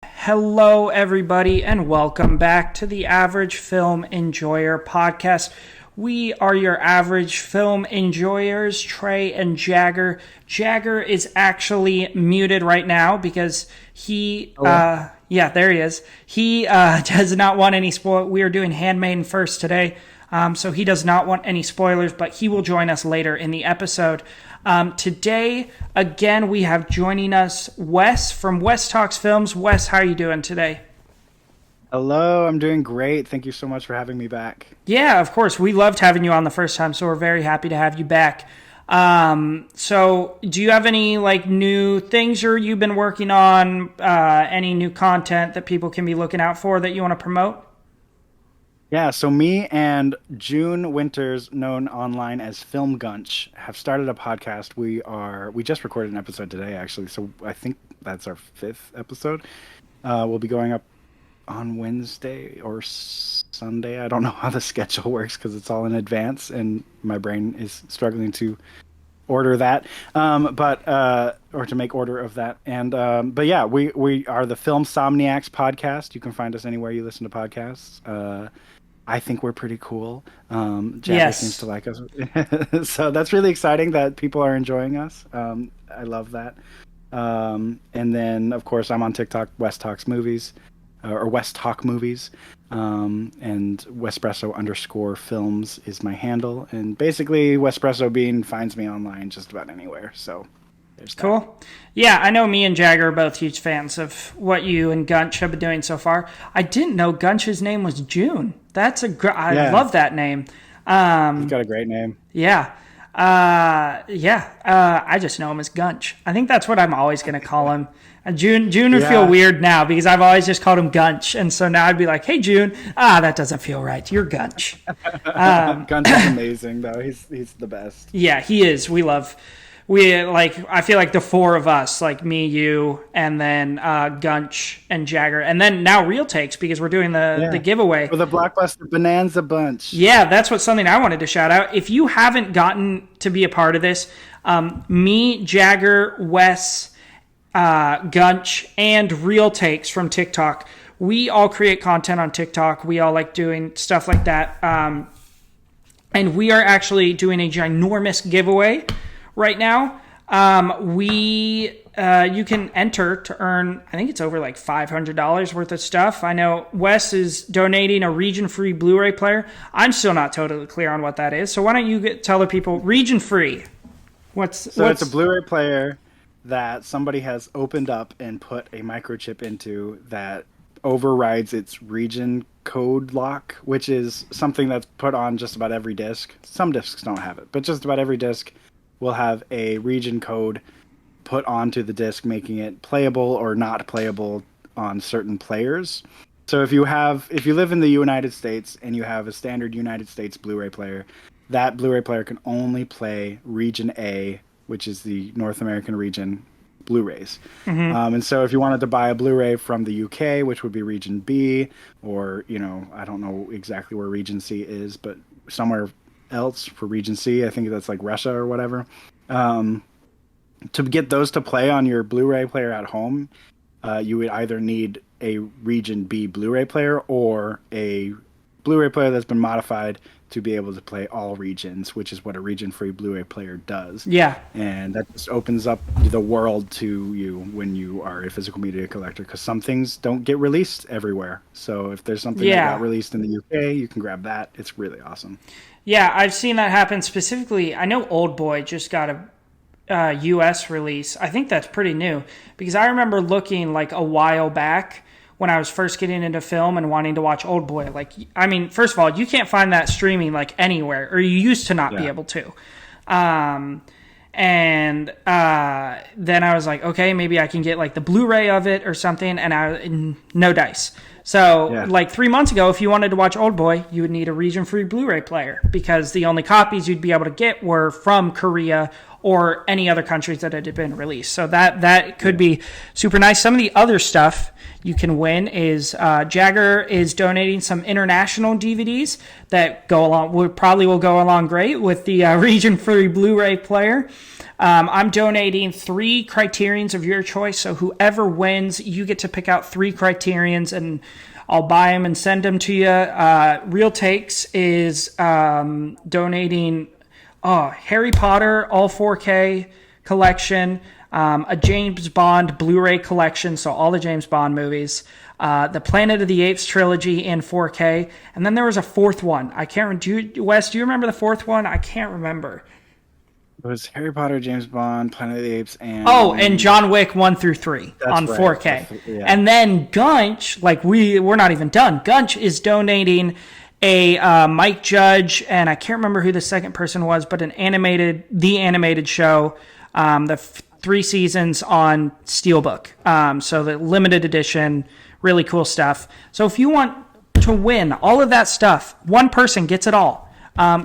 Hello, everybody, and welcome back to the Average Film Enjoyer podcast. We are your average film enjoyers, Trey and Jagger. Jagger is actually muted right now because he, there he is. He does not want any spoil. We are doing Handmaiden first today, so he does not want any spoilers, but he will join us later in the episode. Today, again, we have joining us Wes from Wes Talks Films. Wes, how are you doing today? Hello, I'm doing great. Thank you so much for having me back. Yeah, of course. We loved having you on the first time, so we're very happy to have you back. So do you have any new things you've been working on, any new content that people can be looking out for that you want to promote? Yeah, so me and June Winters, known online as Film Gunch, have started a podcast. We just recorded an episode today, actually, so I think that's our 5th episode. We'll be going up on Wednesday or Sunday. I don't know how the schedule works because it's all in advance, and my brain is struggling to order that, or to make order of that. And but yeah, we are the Film Somniacs podcast. You can find us anywhere you listen to podcasts. I think we're pretty cool. Jagger seems to like us. So that's really exciting that people are enjoying us. I love that. And then, of course, I'm on TikTok, West Talks Movies, or West Talk Movies. And Wespresso_films is my handle. And basically, Wespresso Bean finds me online just about anywhere. So there's that. Cool. Yeah, I know me and Jagger are both huge fans of what you and Gunch have been doing so far. I didn't know Gunch's name was June. That's I love that name. He's got a great name. Yeah. I just know him as Gunch. I think that's what I'm always going to call him. June would feel weird now because I've always just called him Gunch. And so now I'd be like, hey, June. That doesn't feel right. You're Gunch. Gunch is amazing, though. He's the best. Yeah, he is. I feel like the four of us, like me, you, and then Gunch and Jagger, and then now Real Takes because we're doing the giveaway. For the Blockbuster Bonanza Bunch. Yeah, that's something I wanted to shout out. If you haven't gotten to be a part of this, me, Jagger, Wes, Gunch, and Real Takes from TikTok, we all create content on TikTok. We all like doing stuff like that. And we are actually doing a ginormous giveaway right now. You can enter to earn, I think it's over like $500 worth of stuff. I know Wes is donating a region-free Blu-ray player. I'm still not totally clear on what that is. So why don't you tell the people region-free? It's a Blu-ray player that somebody has opened up and put a microchip into that overrides its region code lock, which is something that's put on just about every disc. Some discs don't have it, but just about every disc will have a region code put onto the disc, making it playable or not playable on certain players. So if you live in the United States and you have a standard United States Blu-ray player, that Blu-ray player can only play region A, which is the North American region, Blu-rays. Mm-hmm. And so if you wanted to buy a Blu-ray from the UK, which would be region B, or, I don't know exactly where region C is, but somewhere else for region C, I think that's like Russia or whatever. To get those to play on your Blu-ray player at home, you would either need a region B Blu-ray player or a Blu-ray player that's been modified to be able to play all regions, which is what a region-free Blu-ray player does. Yeah. And that just opens up the world to you when you are a physical media collector, because some things don't get released everywhere. So if there's something that got released in the UK, you can grab that. It's really awesome. Yeah, I've seen that happen specifically. I know Old Boy just got a US release. I think that's pretty new because I remember looking like a while back when I was first getting into film and wanting to watch Old Boy. First of all, you can't find that streaming anywhere, or you used to not be able to. Then I was like, okay, maybe I can get the Blu-ray of it or something, and no dice. So 3 months ago, if you wanted to watch Old Boy, you would need a region-free Blu-ray player because the only copies you'd be able to get were from Korea or any other countries that it had been released. So that could be super nice. Some of the other stuff you can win is Jagger is donating some international DVDs that go along, will go along great with the Region Free Blu-ray player. I'm donating 3 Criterions of your choice. So whoever wins, you get to pick out 3 Criterions, and I'll buy them and send them to you. Real Takes is donating Harry Potter all 4K collection, a James Bond Blu-ray collection, so all the James Bond movies, the Planet of the Apes trilogy in 4K, and then there was a 4th one. I can't. Wes, do you remember the 4th one? I can't remember. It was Harry Potter, James Bond, Planet of the Apes, and... Oh, and John Wick 1 through 3 on 4K. Yeah. And then Gunch, we're not even done. Gunch is donating a Mike Judge, and I can't remember who the second person was, but the animated show, the 3 seasons on Steelbook. So the limited edition, really cool stuff. So if you want to win all of that stuff, one person gets it all.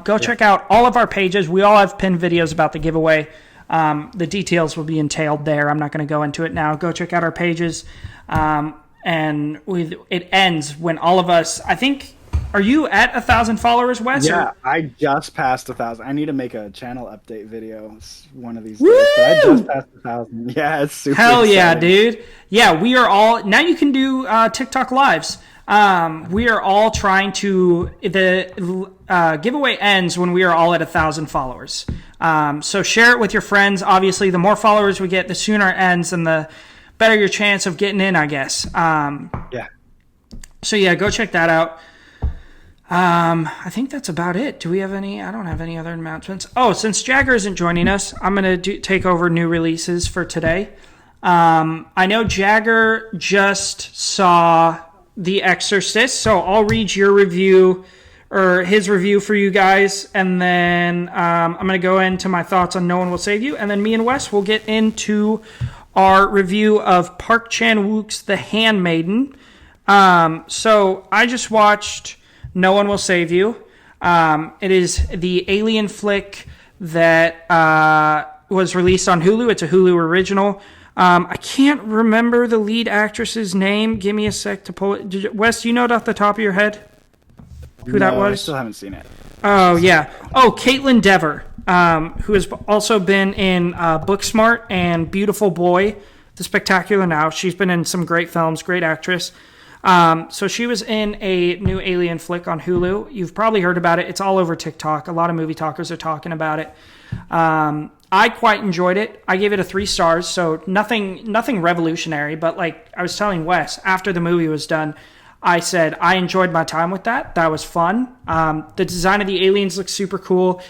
Go check out all of our pages. We all have pinned videos about the giveaway. The details will be entailed there. I'm not going to go into it now. Go check out our pages. And it ends when all of us, I think, are you at 1,000 followers, Wes? Yeah, I just passed 1,000. I need to make a channel update video one of these days. But I just passed 1,000. Yeah, it's super exciting. Yeah, dude. Yeah, we are all, now you can do TikTok lives. We are all trying to, the giveaway ends when we are all at 1,000 followers. So share it with your friends. Obviously, the more followers we get, the sooner it ends and the better your chance of getting in, I guess. Yeah. So yeah, go check that out. I think that's about it. Do we have any? I don't have any other announcements. Oh, since Jagger isn't joining us, I'm going to take over new releases for today. I know Jagger just saw The Exorcist, so I'll read your review or his review for you guys, and then I'm going to go into my thoughts on No One Will Save You, and then me and Wes will get into our review of Park Chan-wook's The Handmaiden. So I just watched No One Will Save You. It is the alien flick that was released on Hulu. It's a Hulu original. I can't remember the lead actress's name. Give me a sec to pull it. Wes, do you know it off the top of your head who that was? I still haven't seen it. Oh, yeah. Oh, Caitlin Dever, who has also been in Booksmart and Beautiful Boy, The Spectacular Now. She's been in some great films, great actress. So she was in a new alien flick on Hulu. You've probably heard about it. It's all over TikTok. A lot of movie talkers are talking about it. I quite enjoyed it. I gave it a 3 stars, so nothing revolutionary. But like I was telling Wes, after the movie was done, I said I enjoyed my time with that. That was fun. The design of the aliens looks super cool.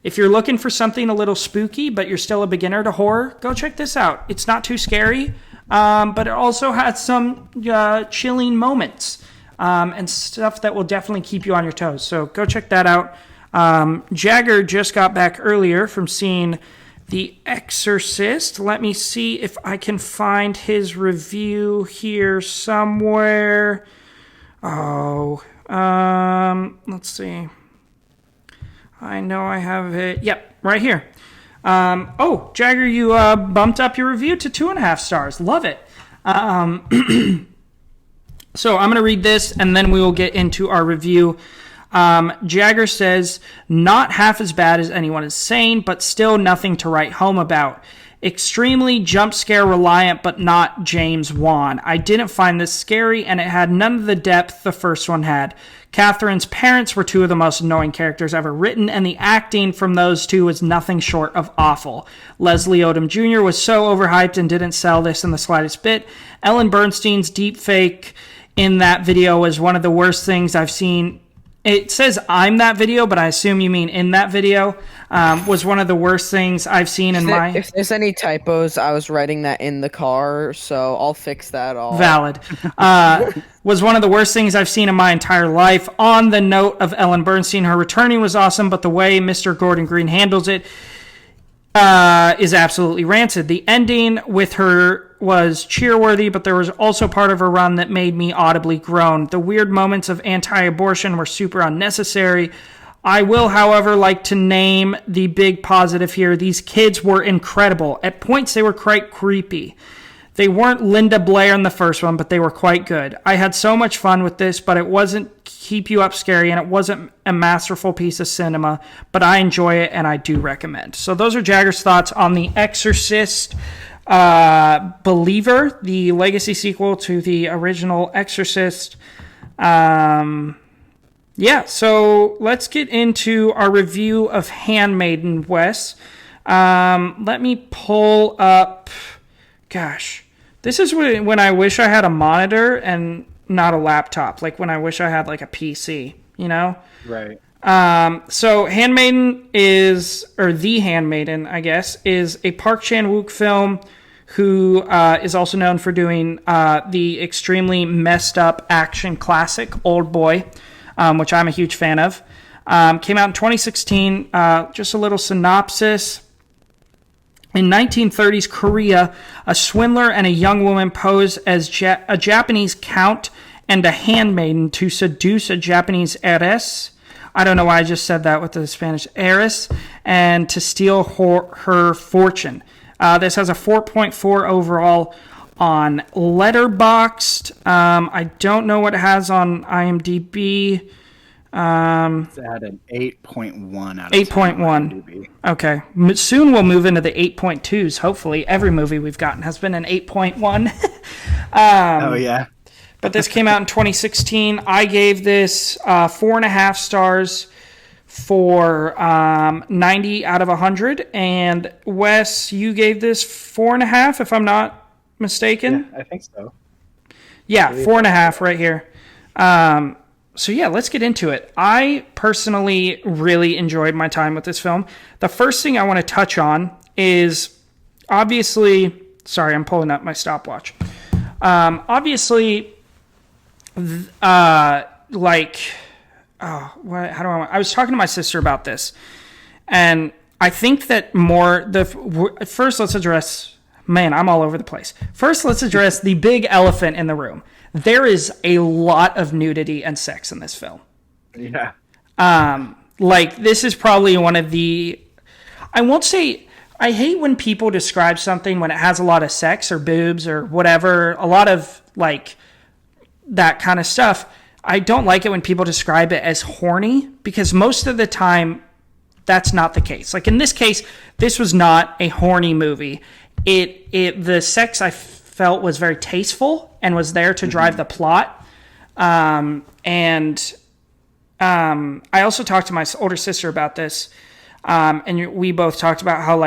If you're looking for something a little spooky, but you're still a beginner to horror, go check this out. It's not too scary, but it also has some chilling moments and stuff that will definitely keep you on your toes. So go check that out. Jagger just got back earlier from seeing The Exorcist. Let me see if I can find his review here somewhere. Oh, let's see. I know I have it. Yep, right here. Jagger, you bumped up your review to 2.5 stars. Love it. So I'm going to read this, and then we will get into our review. Jagger says, not half as bad as anyone is saying, but still nothing to write home about. Extremely jump scare reliant, but not James Wan. I didn't find this scary, and it had none of the depth the first one had. Catherine's parents were 2 of the most annoying characters ever written, and the acting from those 2 was nothing short of awful. Leslie Odom Jr. was so overhyped and didn't sell this in the slightest bit. Ellen Bernstein's deepfake in that video was one of the worst things I've seen. It says I'm that video, but I assume you mean in that video. Was one of the worst things I've seen in my... If there's any typos, I was writing that in the car, so I'll fix that all. Valid. Was one of the worst things I've seen in my entire life. On the note of Ellen Bernstein, her returning was awesome, but the way Mr. Gordon Green handles it is absolutely rancid. The ending with her was cheerworthy, but there was also part of her run that made me audibly groan. The weird moments of anti-abortion were super unnecessary. I will, however, like to name the big positive here. These kids were incredible. At points, they were quite creepy. They weren't Linda Blair in the first one, but they were quite good. I had so much fun with this, but it wasn't keep you up scary, and it wasn't a masterful piece of cinema, but I enjoy it, and I do recommend. So those are Jagger's thoughts on The Exorcist Believer, the legacy sequel to the original Exorcist. So let's get into our review of Handmaiden, Wes. Let me pull up... Gosh, this is when I wish I had a monitor and not a laptop. Like when I wish I had like a PC, you know? Right. So Handmaiden The Handmaiden, I guess, is a Park Chan-wook film who is also known for doing the extremely messed up action classic Old Boy, which I'm a huge fan of. Came out in 2016. Just a little synopsis. In 1930s Korea, a swindler and a young woman pose as a Japanese count and a handmaiden to seduce a Japanese heiress. I don't know why I just said that with the Spanish heiress, and to steal her fortune. This has a 4.4 overall on Letterboxd. I don't know what it has on IMDb. It's at an 8.1 out of 8.1. Okay. Soon we'll move into the 8.2s. Hopefully, every movie we've gotten has been an 8.1. Oh, yeah. But this came out in 2016. I gave this 4.5 stars for 90 out of 100. And Wes, you gave this 4.5, if I'm not mistaken. Yeah, I think so. Yeah, 4.5 right here. So yeah, let's get into it. I personally really enjoyed my time with this film. The first thing I want to touch on is obviously... Sorry, I'm pulling up my stopwatch. I was talking to my sister about this, and I think that first let's address... Man, I'm all over the place. First, let's address the big elephant in the room. There is a lot of nudity and sex in this film. Yeah. This is probably one of the... I won't say... I hate when people describe something when it has a lot of sex or boobs or whatever, a lot of, that kind of stuff. I don't like it when people describe it as horny, because most of the time, that's not the case. Like, in this case, this was not a horny movie. The sex I felt was very tasteful and was there to drive the plot. I also talked to my older sister about this, and we both talked about how,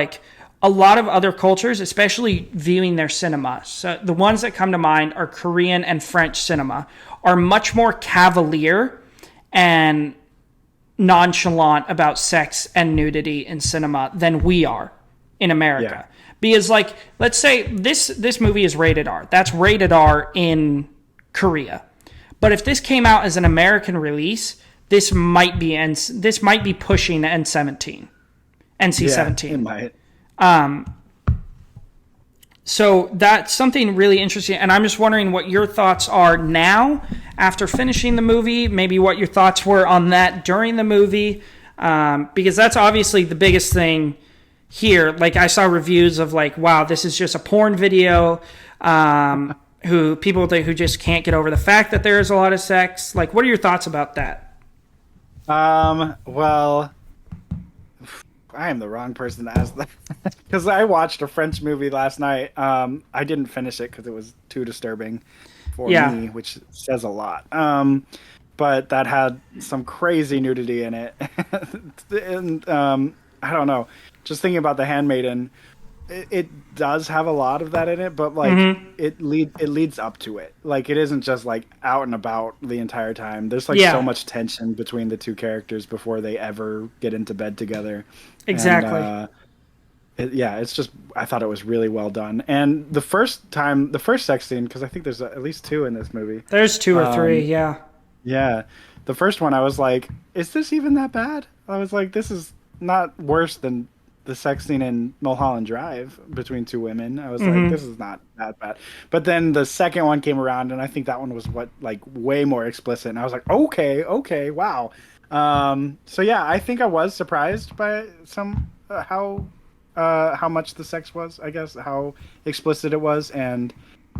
a lot of other cultures, especially viewing their cinema, so the ones that come to mind are Korean and French cinema, are much more cavalier and nonchalant about sex and nudity in cinema than we are in America. Yeah. Because, let's say this movie is rated R. That's rated R in Korea. But if this came out as an American release, this might be pushing NC-17. Yeah, it might. So that's something really interesting. And I'm just wondering what your thoughts are now after finishing the movie, maybe what your thoughts were on that during the movie. Because that's obviously the biggest thing here. I saw reviews of wow, this is just a porn video. Who just can't get over the fact that there is a lot of sex. What are your thoughts about that? Well, I am the wrong person to ask that, because I watched a French movie last night. I didn't finish it because it was too disturbing for me, which says a lot. But that had some crazy nudity in it, and I don't know. Just thinking about The Handmaiden, it does have a lot of that in it, but it leads up to it. It isn't just out and about the entire time. There's so much tension between the two characters before they ever get into bed together. Exactly. And, it's just, I thought it was really well done. And the first sex scene, because I think there's at least 2 in this movie. There's 2 or 3, yeah. Yeah. The first one, I was like, is this even that bad? I was like, this is not worse than the sex scene in Mulholland Drive between 2 women. I was like, this is not that bad. But then the second one came around, and I think that one was way more explicit. And I was like, okay, wow. So yeah, I think I was surprised by how much the sex was. I guess how explicit it was, and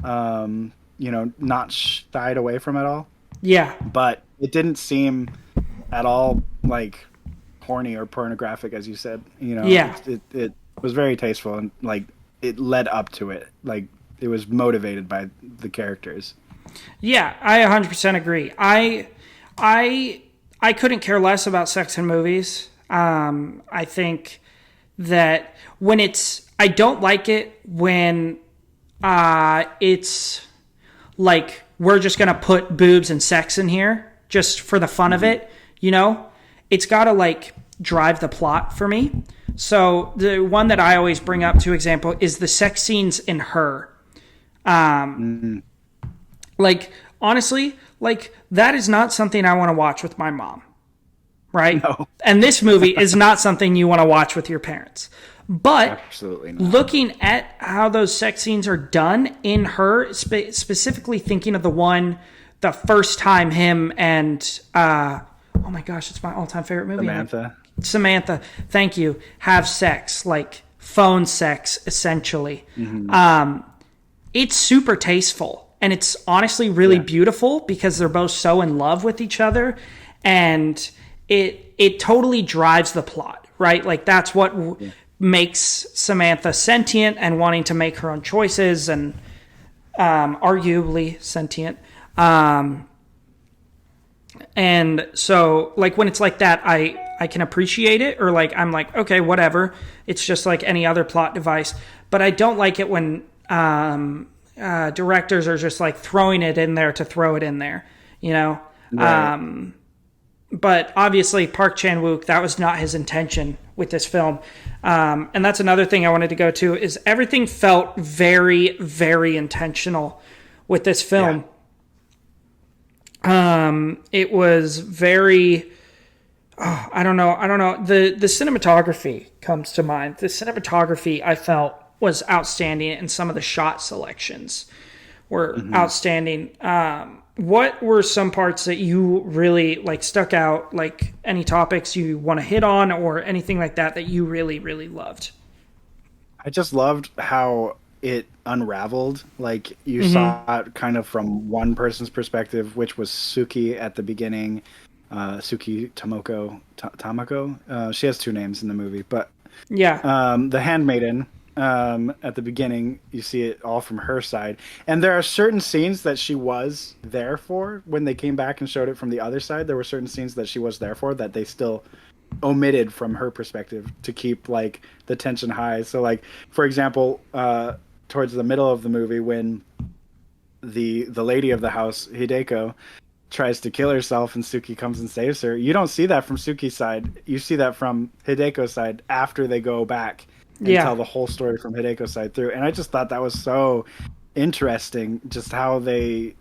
not shied away from it all. Yeah. But it didn't seem at all like horny or pornographic, as you said. Yeah. It was very tasteful, and like it led up to it. Like it was motivated by the characters. Yeah, I 100% agree. I couldn't care less about sex in movies. I think that I don't like it when it's like we're just gonna put boobs and sex in here just for the fun of it. It's got to like drive the plot for me. So the one that I always bring up to example is the sex scenes in Her. Like, honestly, like, that is not something I want to watch with my mom, right? No. And this movie is not something you want to watch with your parents. But Absolutely not. looking at how those sex scenes are done in Her, specifically thinking of the first time him and, oh my gosh, it's my all-time favorite movie. Samantha, thank you, have sex, like phone sex, essentially. It's super tasteful. And it's honestly really beautiful because they're both so in love with each other, and it totally drives the plot, right? Like that's what makes Samantha sentient and wanting to make her own choices, and arguably sentient. And so like when it's like that, I can appreciate it, or like I'm like, okay, whatever. It's just like any other plot device. But I don't like it when directors are just like throwing it in there to throw it in there, Right. But obviously Park Chan-wook, that was not his intention with this film. And that's another thing I wanted to go to is everything felt very, very intentional with this film. It was very, I don't know. The cinematography comes to mind. The cinematography I felt was outstanding, and some of the shot selections were outstanding. What were some parts that you really like stuck out, like any topics you want to hit on or anything like that you really, really loved? I just loved how it unraveled. Like you saw it kind of from one person's perspective, which was Suki at the beginning. Suki Tamako. She has two names in the movie, but the Handmaiden. At the beginning, you see it all from her side, and there are certain scenes that she was there for. When they came back and showed it from the other side, there were certain scenes that she was there for that they still omitted from her perspective to keep like the tension high. So like, for example, towards the middle of the movie, when the lady of the house, Hideko, tries to kill herself and Suki comes and saves her, you don't see that from Suki's side. You see that from Hideko's side after they go back and tell the whole story from Hideko's side through. And I just thought that was so interesting, just how they,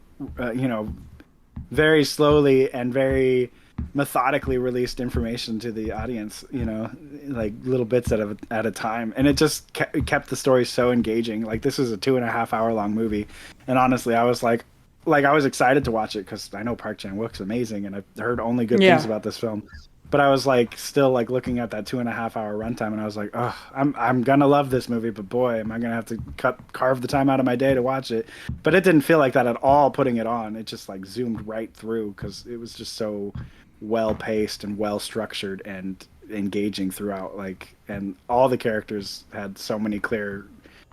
very slowly and very methodically released information to the audience, like little bits at a time. And it just kept the story so engaging. Like this is a 2.5 hour long movie. And honestly, I was like I was excited to watch it because I know Park Chan-wook's amazing and I've heard only good things about this film. But I was like still like looking at that 2.5 hour runtime, and I was like, oh, I'm gonna love this movie, but boy, am I gonna have to carve the time out of my day to watch it. But it didn't feel like that at all. Putting it on, it just like zoomed right through because it was just so well paced and well structured and engaging throughout. Like, and all the characters had so many clear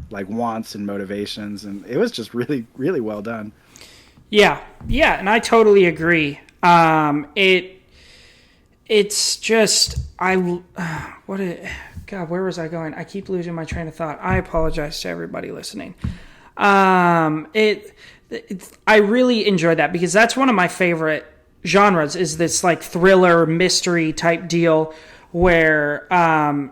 like wants and motivations, and it was just really, really well done. Yeah, and I totally agree. It's just God, where was I going? I keep losing my train of thought. I apologize to everybody listening. I really enjoyed that because that's one of my favorite genres, is this like thriller mystery type deal where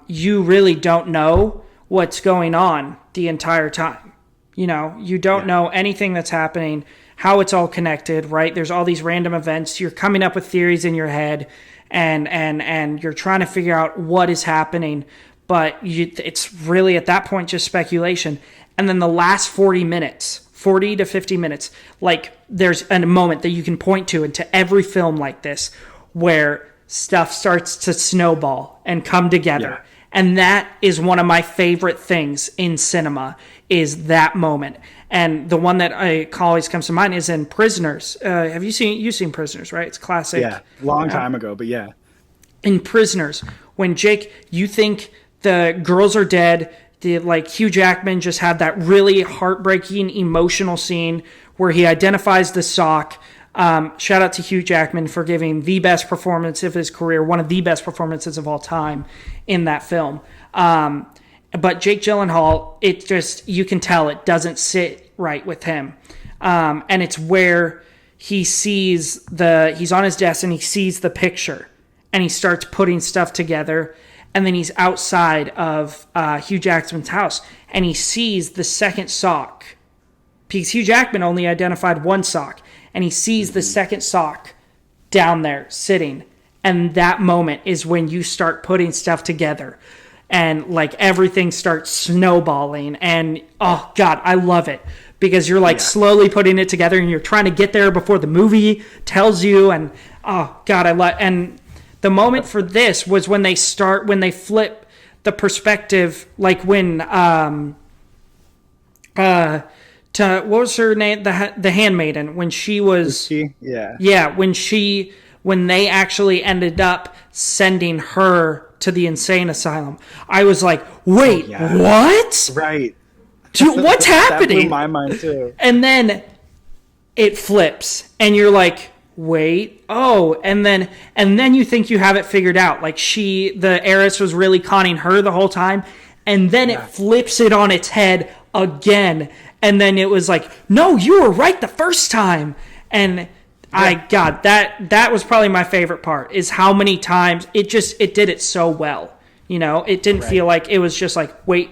you really don't know what's going on the entire time. You don't know anything that's happening, how it's all connected, right? There's all these random events. You're coming up with theories in your head, and you're trying to figure out what is happening, but it's really at that point just speculation. And then the last 40 to 50 minutes, like there's a moment that you can point to into every film like this where stuff starts to snowball and come together. Yeah. And that is one of my favorite things in cinema, is that moment. And the one that always comes to mind is in Prisoners. Have you've seen Prisoners, right? It's classic. Yeah, long time ago, but yeah. In Prisoners, when Jake, you think the girls are dead, Hugh Jackman just had that really heartbreaking, emotional scene where he identifies the sock. Shout out to Hugh Jackman for giving the best performance of his career, one of the best performances of all time in that film. But Jake Gyllenhaal, it just, you can tell it doesn't sit right with him. And it's where he sees he's on his desk and he sees the picture and he starts putting stuff together. And then he's outside of Hugh Jackman's house and he sees the second sock, because Hugh Jackman only identified one sock, and he sees the second sock down there sitting. And that moment is when you start putting stuff together and like everything starts snowballing. And oh God, I love it, because you're like slowly putting it together and you're trying to get there before the movie tells you. And oh God, I love. And the moment for this was when they flip the perspective, like when what was her name? The Handmaiden, when she was when they actually ended up sending her to the insane asylum. I was like, wait, what? Right. Dude, what's happening? That blew my mind too. And then it flips and you're like, wait, and then you think you have it figured out. Like the heiress was really conning her the whole time, and then it flips it on its head again. And then it was like, no, you were right the first time. And that was probably my favorite part, is how many times it did it so well. You know, it didn't feel like it was just like, wait,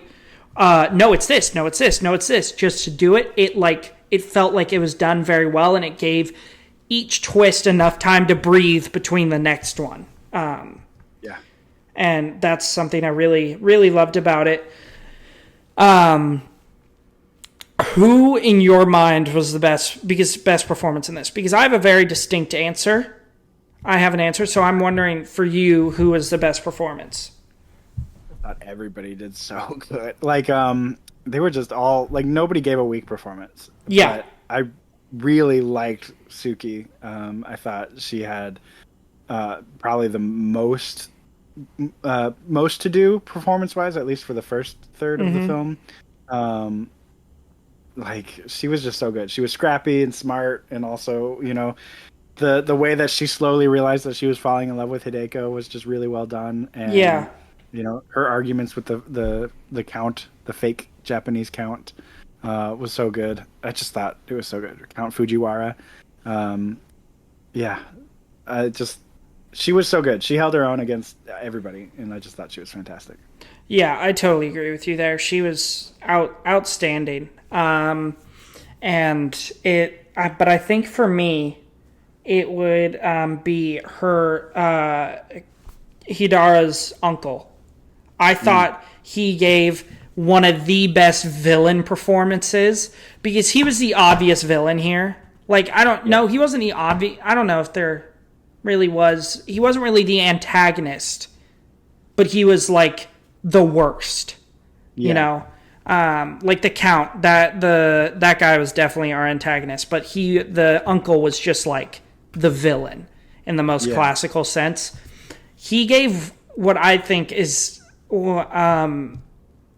no, it's this, no, it's this, no, it's this. Just to do it, it felt like it was done very well, and it gave each twist enough time to breathe between the next one. And that's something I really, really loved about it. Who in your mind was the best performance in this? Because I have a very distinct answer. I have an answer, so I'm wondering for you, who was the best performance? I thought everybody did so good. Like, they were just all, like, nobody gave a weak performance. Yeah. But I really liked Suki. I thought she had probably the most to do performance-wise, at least for the first third of the film. Like, she was just so good. She was scrappy and smart, and also, you know, the way that she slowly realized that she was falling in love with Hideko was just really well done. And you know, her arguments with the count, the fake Japanese count, was so good. I just thought it was so good. Count Fujiwara. She was so good. She held her own against everybody, and I just thought she was fantastic. Yeah, I totally agree with you there. She was outstanding. But I think for me, it would be her Hidara's uncle. I thought he gave one of the best villain performances, because he was the obvious villain here. Like, I don't know, he wasn't the obvious. I don't know if there really was. He wasn't really the antagonist, but he was like the worst. You know, like the Count. That guy was definitely our antagonist, but the uncle was just like the villain in the most classical sense. He gave what I think is an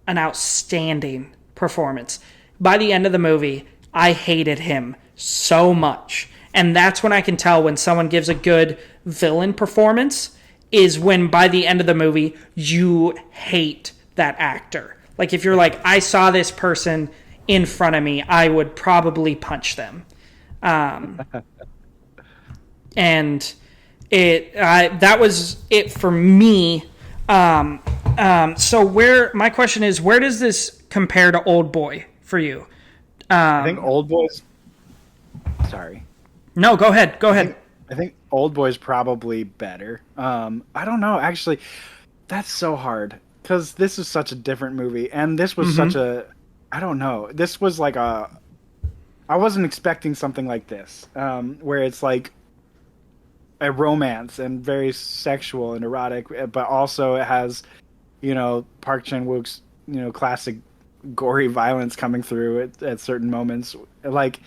outstanding performance. By the end of the movie, I hated him so much. And that's when I can tell when someone gives a good villain performance, is when by the end of the movie, you hate that actor. Like, if you're like, I saw this person in front of me, I would probably punch them. And that was it for me. So my question is, where does this compare to Old Boy for you? I think Old Boy's... Sorry. No, go ahead. I think Old Boy's probably better. I don't know, actually. That's so hard, because this is such a different movie, and this was such a... I don't know. This was like a... I wasn't expecting something like this, where it's like... a romance and very sexual and erotic, but also it has, Park Chan-wook's, classic gory violence coming through at certain moments. Like,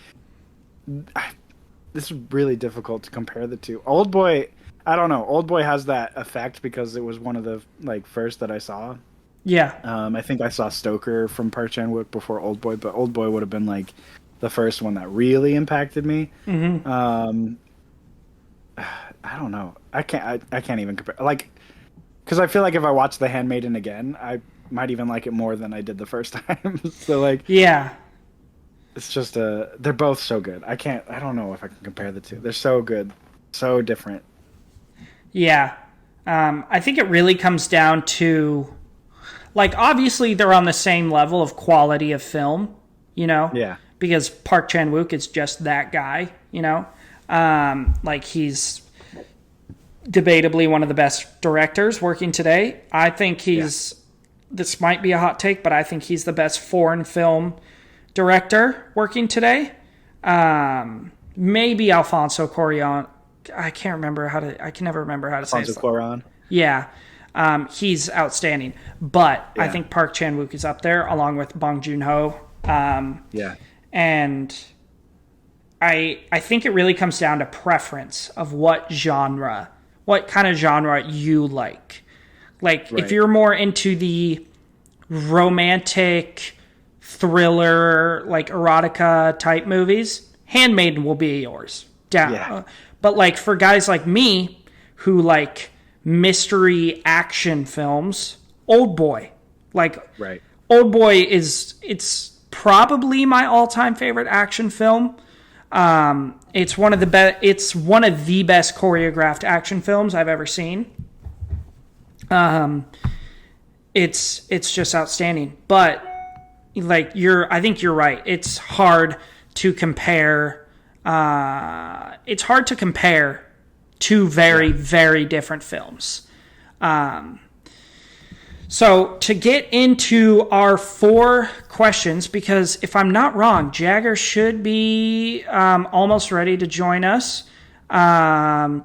this is really difficult to compare the two. Oldboy, I don't know. Oldboy has that effect because it was one of the first that I saw. Yeah. I think I saw Stoker from Park Chan-wook before Oldboy, but Oldboy would have been like the first one that really impacted me. Mm-hmm. I don't know. I can't even compare. Like, because I feel like if I watch The Handmaiden again, I might even like it more than I did the first time. So like, yeah, it's just they're both so good. I don't know if I can compare the two. They're so good, so different. Yeah. I think it really comes down to, like, obviously they're on the same level of quality of film, Yeah. because Park Chan-wook is just that guy, like, he's debatably one of the best directors working today. I think this might be a hot take, but I think he's the best foreign film director working today. Maybe Alfonso Cuarón. I can never remember how to say it. Alfonso Cuarón. Yeah. He's outstanding. But I Yeah. think Park Chan-wook is up there along with Bong Joon-ho. Yeah. And I think it really comes down to preference of what kind of genre you like. Like, Right. if you're more into the romantic, thriller, like erotica type movies, Handmaiden will be yours. Yeah. But like for guys like me who like mystery action films, Oldboy. Like, Right. Oldboy it's probably my all-time favorite action film. It's one of the best choreographed action films I've ever seen. It's just outstanding. But like I think you're right. It's hard to compare. It's hard to compare two very, very different films. So to get into our 4 questions, because if I'm not wrong, Jagger should be almost ready to join us. Let's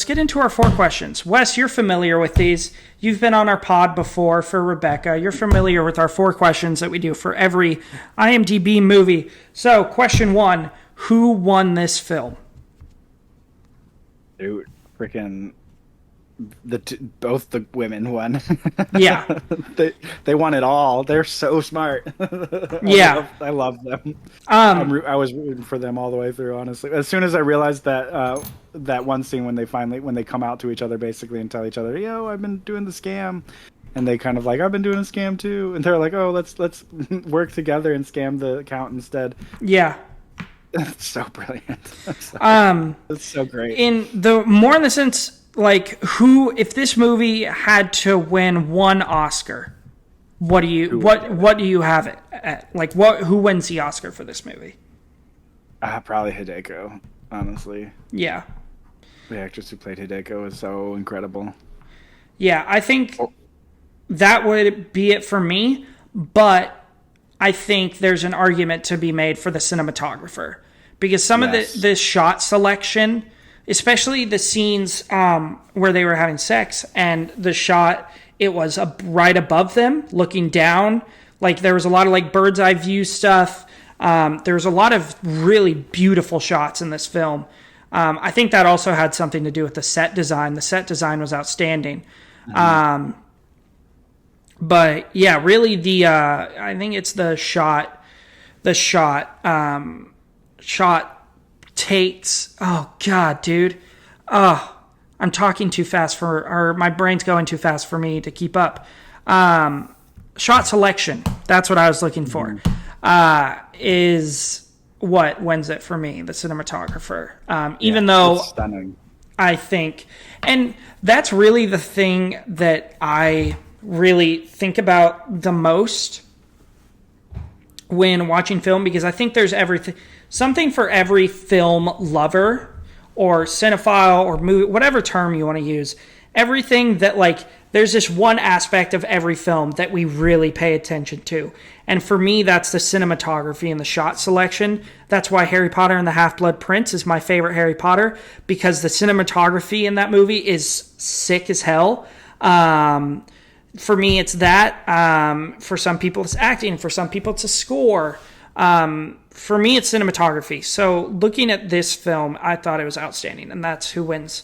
get into our 4 questions. Wes, you're familiar with these. You've been on our pod before for Rebecca. You're familiar with our 4 questions that we do for every IMDb movie. So, question 1, who won this film? Dude, freaking both the women won. Yeah. they won it all. They're so smart. Yeah. I love them. I was rooting for them all the way through, honestly. As soon as I realized that that one scene when they come out to each other basically and tell each other, "Yo, I've been doing the scam," and they kind of like, "I've been doing a scam too," and they're like, "Oh, let's work together and scam the account instead." Yeah. It's so brilliant. It's so great. In the sense, like, if this movie had to win one Oscar, what do you have it at? Like, who wins the Oscar for this movie? Probably Hideko, honestly. Yeah. The actress who played Hideko is so incredible. Yeah, I think that would be it for me, but I think there's an argument to be made for the cinematographer. Because some of the shot selection, especially the scenes where they were having sex, and the shot, it was right above them, looking down. Like, there was a lot of like bird's eye view stuff. There was a lot of really beautiful shots in this film. I think that also had something to do with the set design. The set design was outstanding. Mm-hmm. But yeah, really I think it's the shot takes. Oh God, dude. Oh, I'm talking too fast or my brain's going too fast for me to keep up. Shot selection. That's what I was looking for. Is what wins it for me, the cinematographer. Even though it's stunning. I think, and that's really the thing that I really think about the most when watching film, because I think there's something for every film lover or cinephile or movie, whatever term you want to use. everything that, like, there's this one aspect of every film that we really pay attention to. And for me, that's the cinematography and the shot selection. That's why Harry Potter and the Half-Blood Prince is my favorite Harry Potter, because the cinematography in that movie is sick as hell. For me, it's that. For some people, it's acting. For some people, it's a score. For me, it's cinematography. So looking at this film, I thought it was outstanding, and that's who wins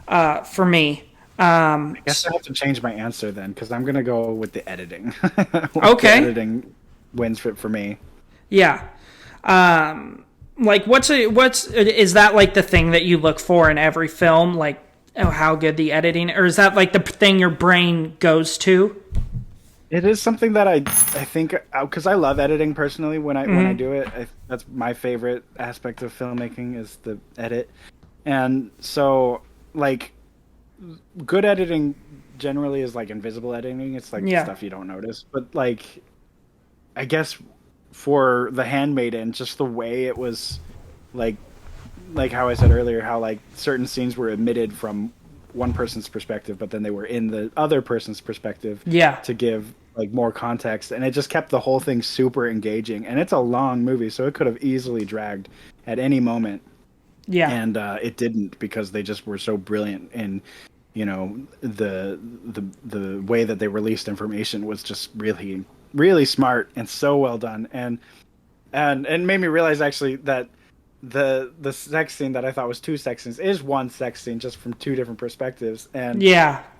for me. I guess I have to change my answer then, because I'm going to go with the editing. Okay. The editing wins for me. Yeah. Like, is that like the thing that you look for in every film? Like, how good the editing, or is that like the thing your brain goes to? It is something that I think, because I love editing personally when I do it. That's my favorite aspect of filmmaking, is the edit. And so, like, good editing generally is like invisible editing. It's like stuff you don't notice. But, like, I guess for The Handmaiden, just the way it was, like how I said earlier, how, like, certain scenes were omitted from one person's perspective, but then they were in the other person's perspective to give, like, more context. And it just kept the whole thing super engaging. And it's a long movie, so it could have easily dragged at any moment. Yeah. And it didn't, because they just were so brilliant in, you know, the way that they released information was just really, really smart and so well done. And made me realize, actually, that the sex scene that I thought was two sex scenes is one sex scene, just from two different perspectives. And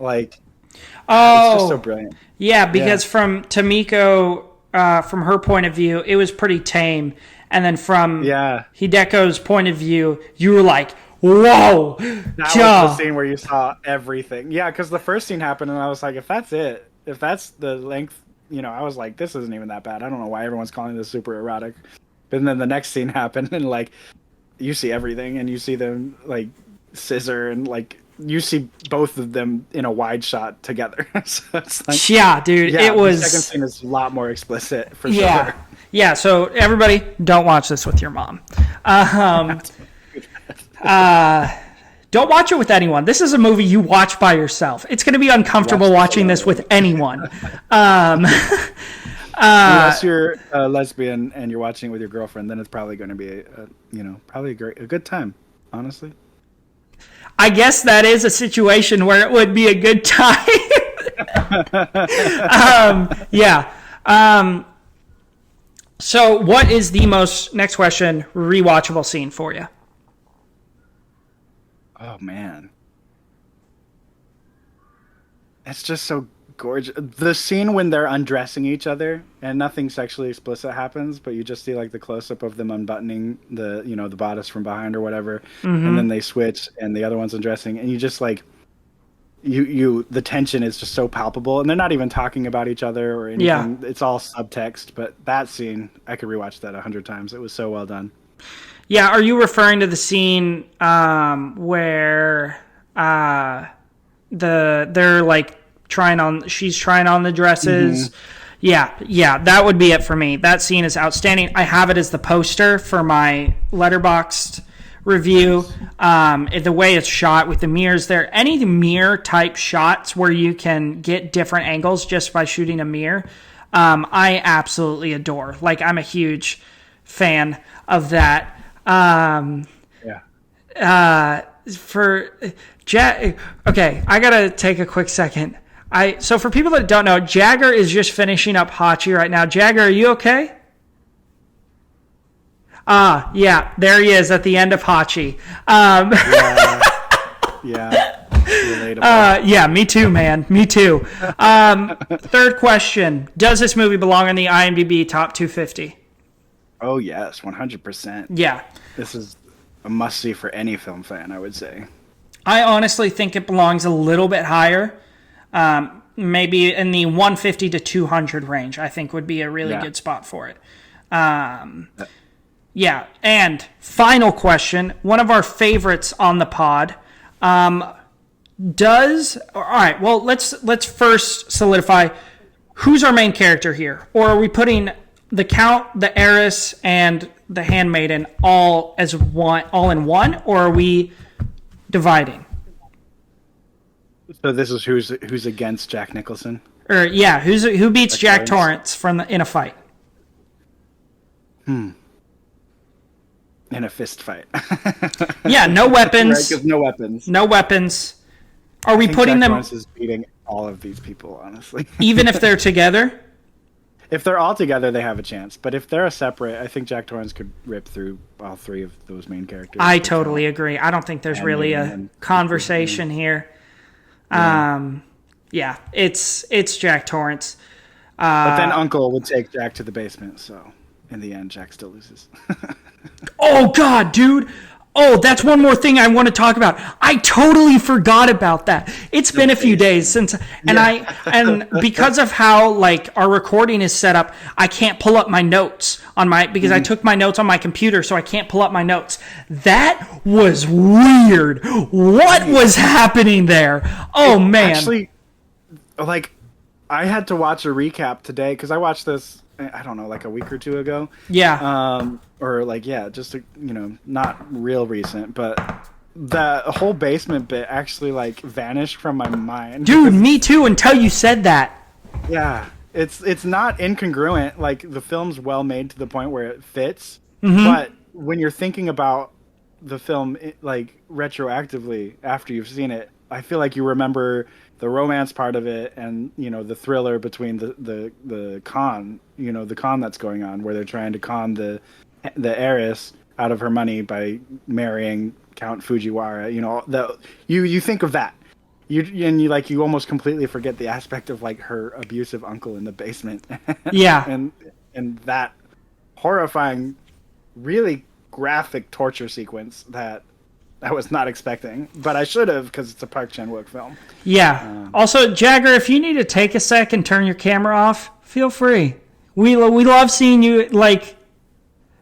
like, it's just so brilliant. Yeah, because from Tomiko, from her point of view, it was pretty tame. And then from Hideko's point of view, you were like, whoa! That was the scene where you saw everything. Yeah, because the first scene happened, and I was like, if that's it, if that's the length, you know, I was like, this isn't even that bad. I don't know why everyone's calling this super erotic. But then the next scene happened, and, like, you see everything, and you see them, like, scissor, and, like, you see both of them in a wide shot together. So it's like, dude, it was. The second scene is a lot more explicit, for sure. Yeah, so everybody, don't watch this with your mom. Don't watch it with anyone. This is a movie you watch by yourself. It's going to be uncomfortable watching this with anyone. Unless you're a lesbian and you're watching it with your girlfriend, then it's probably going to be probably a good time, honestly. I guess that is a situation where it would be a good time. So what is the next question, rewatchable scene for you? Oh, man. It's just so gorgeous. The scene when they're undressing each other and nothing sexually explicit happens, but you just see, like, the close-up of them unbuttoning the bodice from behind or whatever, and then they switch and the other one's undressing, and you just, like, the tension is just so palpable, and they're not even talking about each other or anything. Yeah. It's all subtext, but that scene, I could rewatch that 100 times. It was so well done. Yeah, are you referring to the scene where they're, like, she's trying on the dresses? Yeah, that would be it for me. That scene is outstanding. I have it as the poster for my Letterboxd review. The way it's shot with the mirrors there, any mirror type shots where you can get different angles just by shooting a mirror, I absolutely adore. Like, I'm a huge fan of that. Okay, I gotta take a quick second. So for people that don't know, Jagger is just finishing up Hachi right now. Jagger, are you okay? Yeah, there he is at the end of Hachi. Relatable. Yeah, me too, man. Me too. Third question: does this movie belong in the IMDb top 250? Oh yes, 100%. Yeah, this is a must-see for any film fan, I would say. I honestly think it belongs a little bit higher. Maybe in the 150 to 200 range, I think would be a really good spot for it. Yeah, and final question, one of our favorites on the pod. All right, well, let's first solidify who's our main character here, or are we putting the Count, the Heiress, and the Handmaiden all in one, or are we dividing? So this is who's against Jack Nicholson? Or yeah, who beats Jack Torrance? Torrance in a fight? In a fist fight. Yeah, no weapons. Right, 'cause no weapons. No weapons. Are we putting Jack them Torrance is beating all of these people, honestly. even if they're together? If they're all together, they have a chance. But if they're separate, I think Jack Torrance could rip through all three of those main characters. I totally agree. I don't think there's really a conversation here. Yeah, it's Jack Torrance. But then Uncle would take Jack to the basement, so in the end, Jack still loses. Oh, God, dude. Oh, that's one more thing I want to talk about. I totally forgot about that. It's been a few days since, and because of how like our recording is set up, I can't pull up my notes because I took my notes on my computer, so I can't pull up my notes. That was weird. What was happening there? Oh, man. Actually, like, I had to watch a recap today because I watched this, I don't know, like a week or two ago. Yeah. Or like, yeah, just, not real recent, but the whole basement bit actually like vanished from my mind. Dude, me too, until you said that. Yeah. It's not incongruent. Like, the film's well made to the point where it fits. But when you're thinking about the film, like, retroactively after you've seen it, I feel like you remember the romance part of it and, the thriller between the con, the con that's going on, where they're trying to con the heiress out of her money by marrying Count Fujiwara. You think of that. You almost completely forget the aspect of like her abusive uncle in the basement. Yeah. and that horrifying, really graphic torture sequence that I was not expecting, but I should have because it's a Park Chan-wook film. Yeah. Also, Jagger, if you need to take a sec and turn your camera off, feel free. We love seeing you. Like,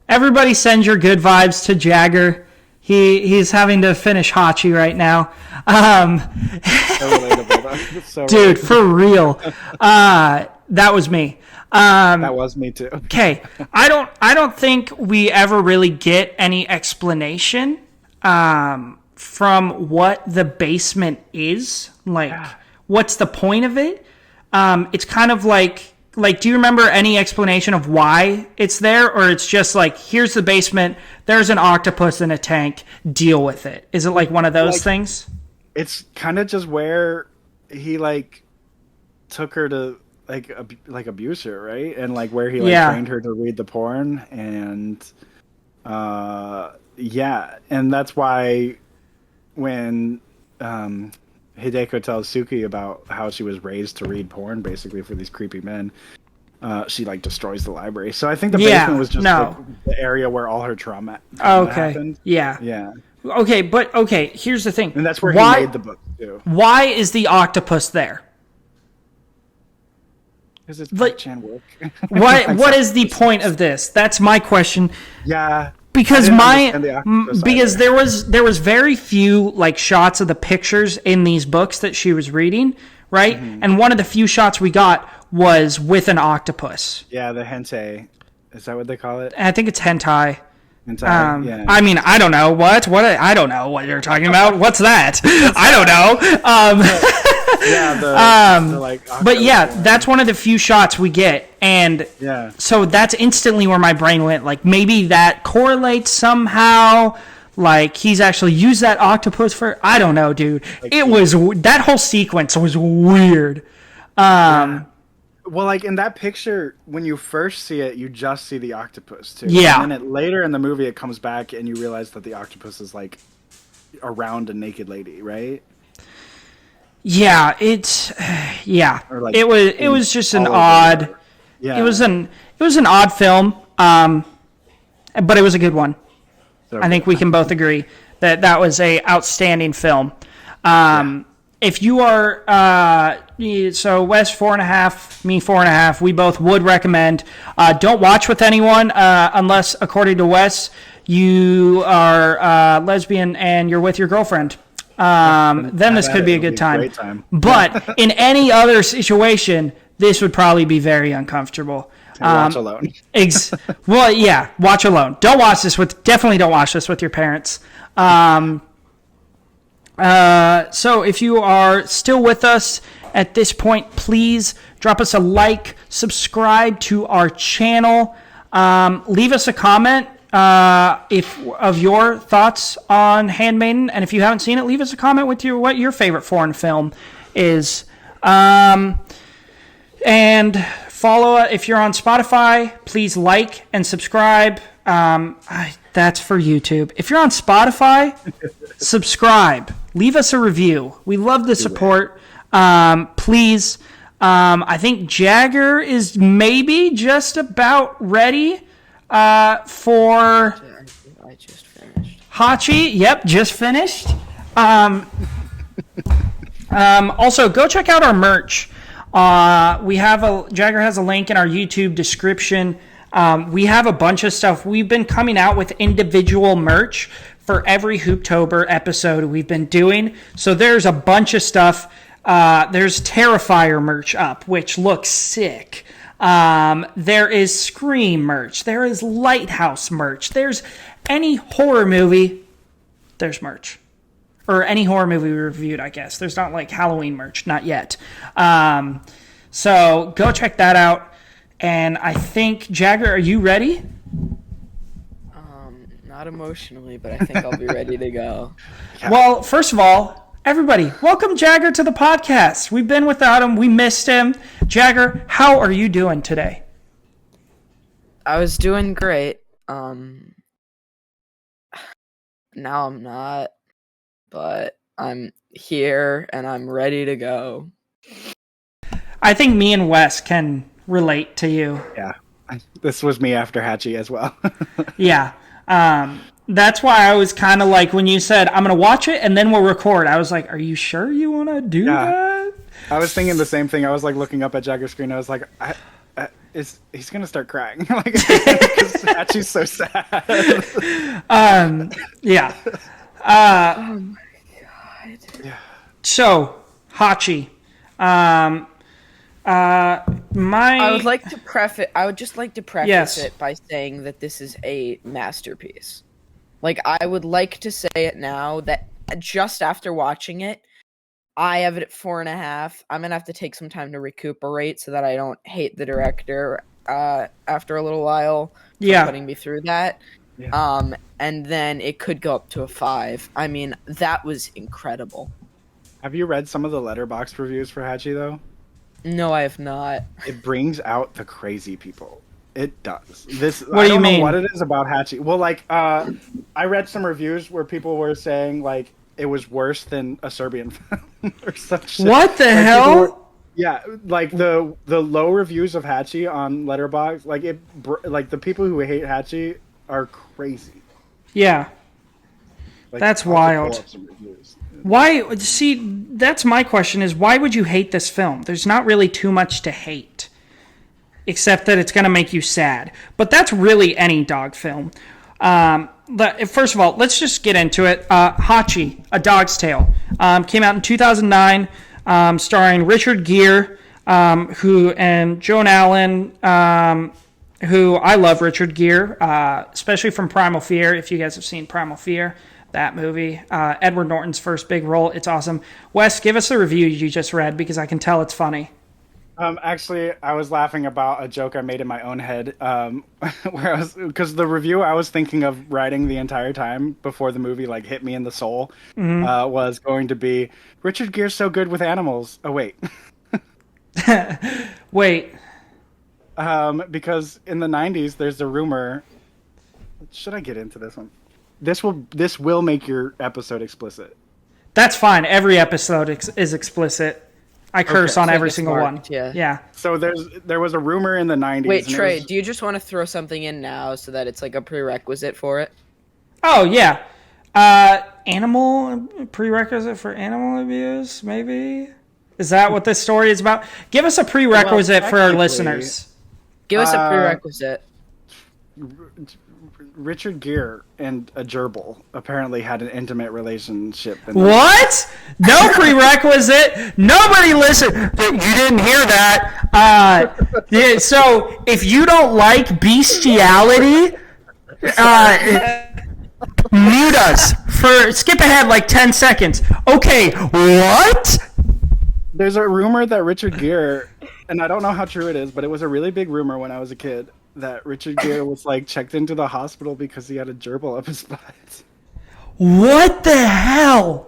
everybody send your good vibes to Jagger. He's having to finish Hachi right now. So relatable, though. So dude, relatable. for real. That was me. That was me too. Okay, I don't think we ever really get any explanation from what the basement is. Like, what's the point of it? It's kind of like, do you remember any explanation of why it's there? Or it's just like, here's the basement, there's an octopus in a tank, deal with it. Is it like one of those things? It's kind of just where he, like, took her to, like abuse her, right? And, like, where he, like, trained her to read the porn. And, yeah. And that's why when Hideko tells Suki about how she was raised to read porn, basically, for these creepy men, she, like, destroys the library. So I think the basement was just like, the area where all her trauma happened. Yeah. Okay, here's the thing. And that's where he made the book, too. Why is the octopus there? Because it's Park Chan-wook. What is the point of this? That's my question. Yeah. Because there was very few like shots of the pictures in these books that she was reading, right? Mm-hmm. And one of the few shots we got was with an octopus. Yeah, the hentai. Is that what they call it? I think it's hentai. Yeah. I mean, I don't know what I don't know what you're talking about. What's that? I don't know. But yeah, that's one of the few shots we get, and so that's instantly where my brain went. Like, maybe that correlates somehow. Like, he's actually used that octopus for, I don't know, dude. That whole sequence was weird. Well, like, in that picture, when you first see it, you just see the octopus, too. Yeah. And then later in the movie, it comes back, and you realize that the octopus is, like, around a naked lady, right? Yeah, Like, it was just an odd. Yeah. It was an odd film, but it was a good one. So I think we can both agree that was a outstanding film. If you are so Wes 4.5, me 4.5, we both would recommend. Don't watch with anyone unless, according to Wes, you are lesbian and you're with your girlfriend. Then this could be a good time. But in any other situation, this would probably be very uncomfortable. Watch alone. Well, yeah, watch alone. Definitely don't watch this with your parents. So if you are still with us at this point, please drop us a like, subscribe to our channel, leave us a comment if of your thoughts on Handmaiden, and if you haven't seen it, leave us a comment with what your favorite foreign film is. And follow if you're on Spotify. Please like and subscribe. That's for YouTube. If you're on Spotify, subscribe. Leave us a review. We love the support. Please. I think Jagger is maybe just about ready for I just finished. Hachi. Yep, just finished. Also, go check out our merch. Jagger has a link in our YouTube description. We have a bunch of stuff. We've been coming out with individual merch for every Hooptober episode we've been doing. So there's a bunch of stuff. There's Terrifier merch up, which looks sick. There is Scream merch. There is Lighthouse merch. There's any horror movie. There's merch. Or any horror movie we reviewed, I guess. There's not like Halloween merch. Not yet. So go check that out. And I think, Jagger, are you ready? Not emotionally, but I think I'll be ready to go. Yeah. Well, first of all, everybody, welcome Jagger to the podcast. We've been without him. We missed him. Jagger, how are you doing today? I was doing great. Now I'm not, but I'm here and I'm ready to go. I think me and Wes can relate to you. Yeah. This was me after Hachi as well. Yeah. That's why I was kind of like, when you said, I'm going to watch it and then we'll record, I was like, are you sure you want to do that? I was thinking the same thing. I was like looking up at Jagger's screen. I was like, he's going to start crying. Like, because Hachi's so sad. Yeah. Oh my god. Yeah. So, Hachi. I would just like to preface Yes. it by saying that this is a masterpiece. Like, I would like to say it now that just after watching it, I have it at 4.5. I'm gonna have to take some time to recuperate so that I don't hate the director after a little while for putting me through that. Yeah. And then it could go up to a 5. I mean, that was incredible. Have you read some of the Letterboxd reviews for Hachi though? No, I have not. It brings out the crazy people. It does. What do you mean? Know what it is about Hachi. Well, like, I read some reviews where people were saying like it was worse than a Serbian film or such shit. What the hell? Yeah, like the low reviews of Hachi on Letterboxd, like the people who hate Hachi are crazy. Yeah. Like, That's I'll have to wild. pull up some reviews. Why? See, that's my question is, why would you hate this film? There's not really too much to hate, except that it's going to make you sad. But that's really any dog film. First of all, let's just get into it. Hachi, A Dog's Tale, came out in 2009, starring Richard Gere, and Joan Allen, who I love Richard Gere, especially from Primal Fear, if you guys have seen Primal Fear. That movie, Edward Norton's first big role. It's awesome. Wes, give us the review you just read because I can tell it's funny. Actually, I was laughing about a joke I made in my own head, because the review I was thinking of writing the entire time before the movie like hit me in the soul was going to be Richard Gere's so good with animals. Oh wait, Wait. Because in the 90s, there's a rumor. Should I get into this one? This will make your episode explicit. That's fine. Every episode is explicit. I curse on every single one. Yeah. So there was a rumor in the 90s. Wait, Trey, do you just want to throw something in now so that it's like a prerequisite for it? Oh, yeah. Animal prerequisite for animal abuse, maybe? Is that what this story is about? Give us a prerequisite for our listeners. Give us a prerequisite. Richard Gere and a gerbil apparently had an intimate relationship. What? No prerequisite. Nobody listened. You didn't hear that. So if you don't like bestiality, Mute us for skip ahead like 10 seconds. Okay, what? There's a rumor that Richard Gere, and I don't know how true it is, but it was a really big rumor when I was a kid that Richard Gere was like checked into the hospital because he had a gerbil up his butt. What the hell?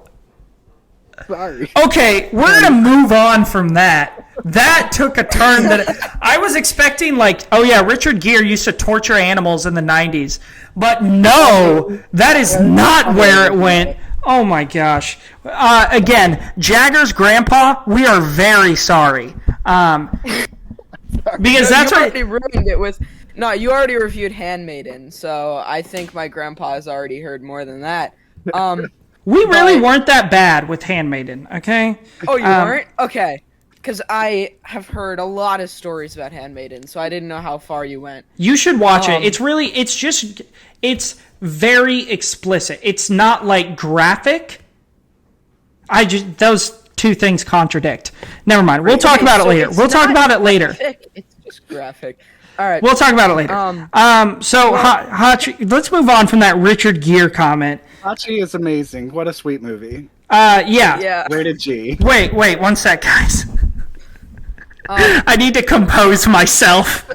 Sorry. Okay, we're gonna move on from that. That took a turn that I was expecting, like, oh yeah, Richard Gere used to torture animals in the 90s. But no, that is not where it went. Oh my gosh. Again, Jagger's grandpa, we are very sorry. Because that's you what... already ruined it with... No, you already reviewed Handmaiden, so I think my grandpa has already heard more than that. We really weren't that bad with Handmaiden, okay? Oh, you weren't? Okay. Because I have heard a lot of stories about Handmaiden, so I didn't know how far you went. You should watch it. It's very explicit. It's not like graphic. Those two things contradict. Never mind. We'll talk about it later. We'll talk about it later. It's just graphic. All right. We'll talk about it later. Hachi, let's move on from that Richard Gere comment. Hachi is amazing. What a sweet movie. Yeah. Rated G. Wait, 1 sec, guys. I need to compose myself.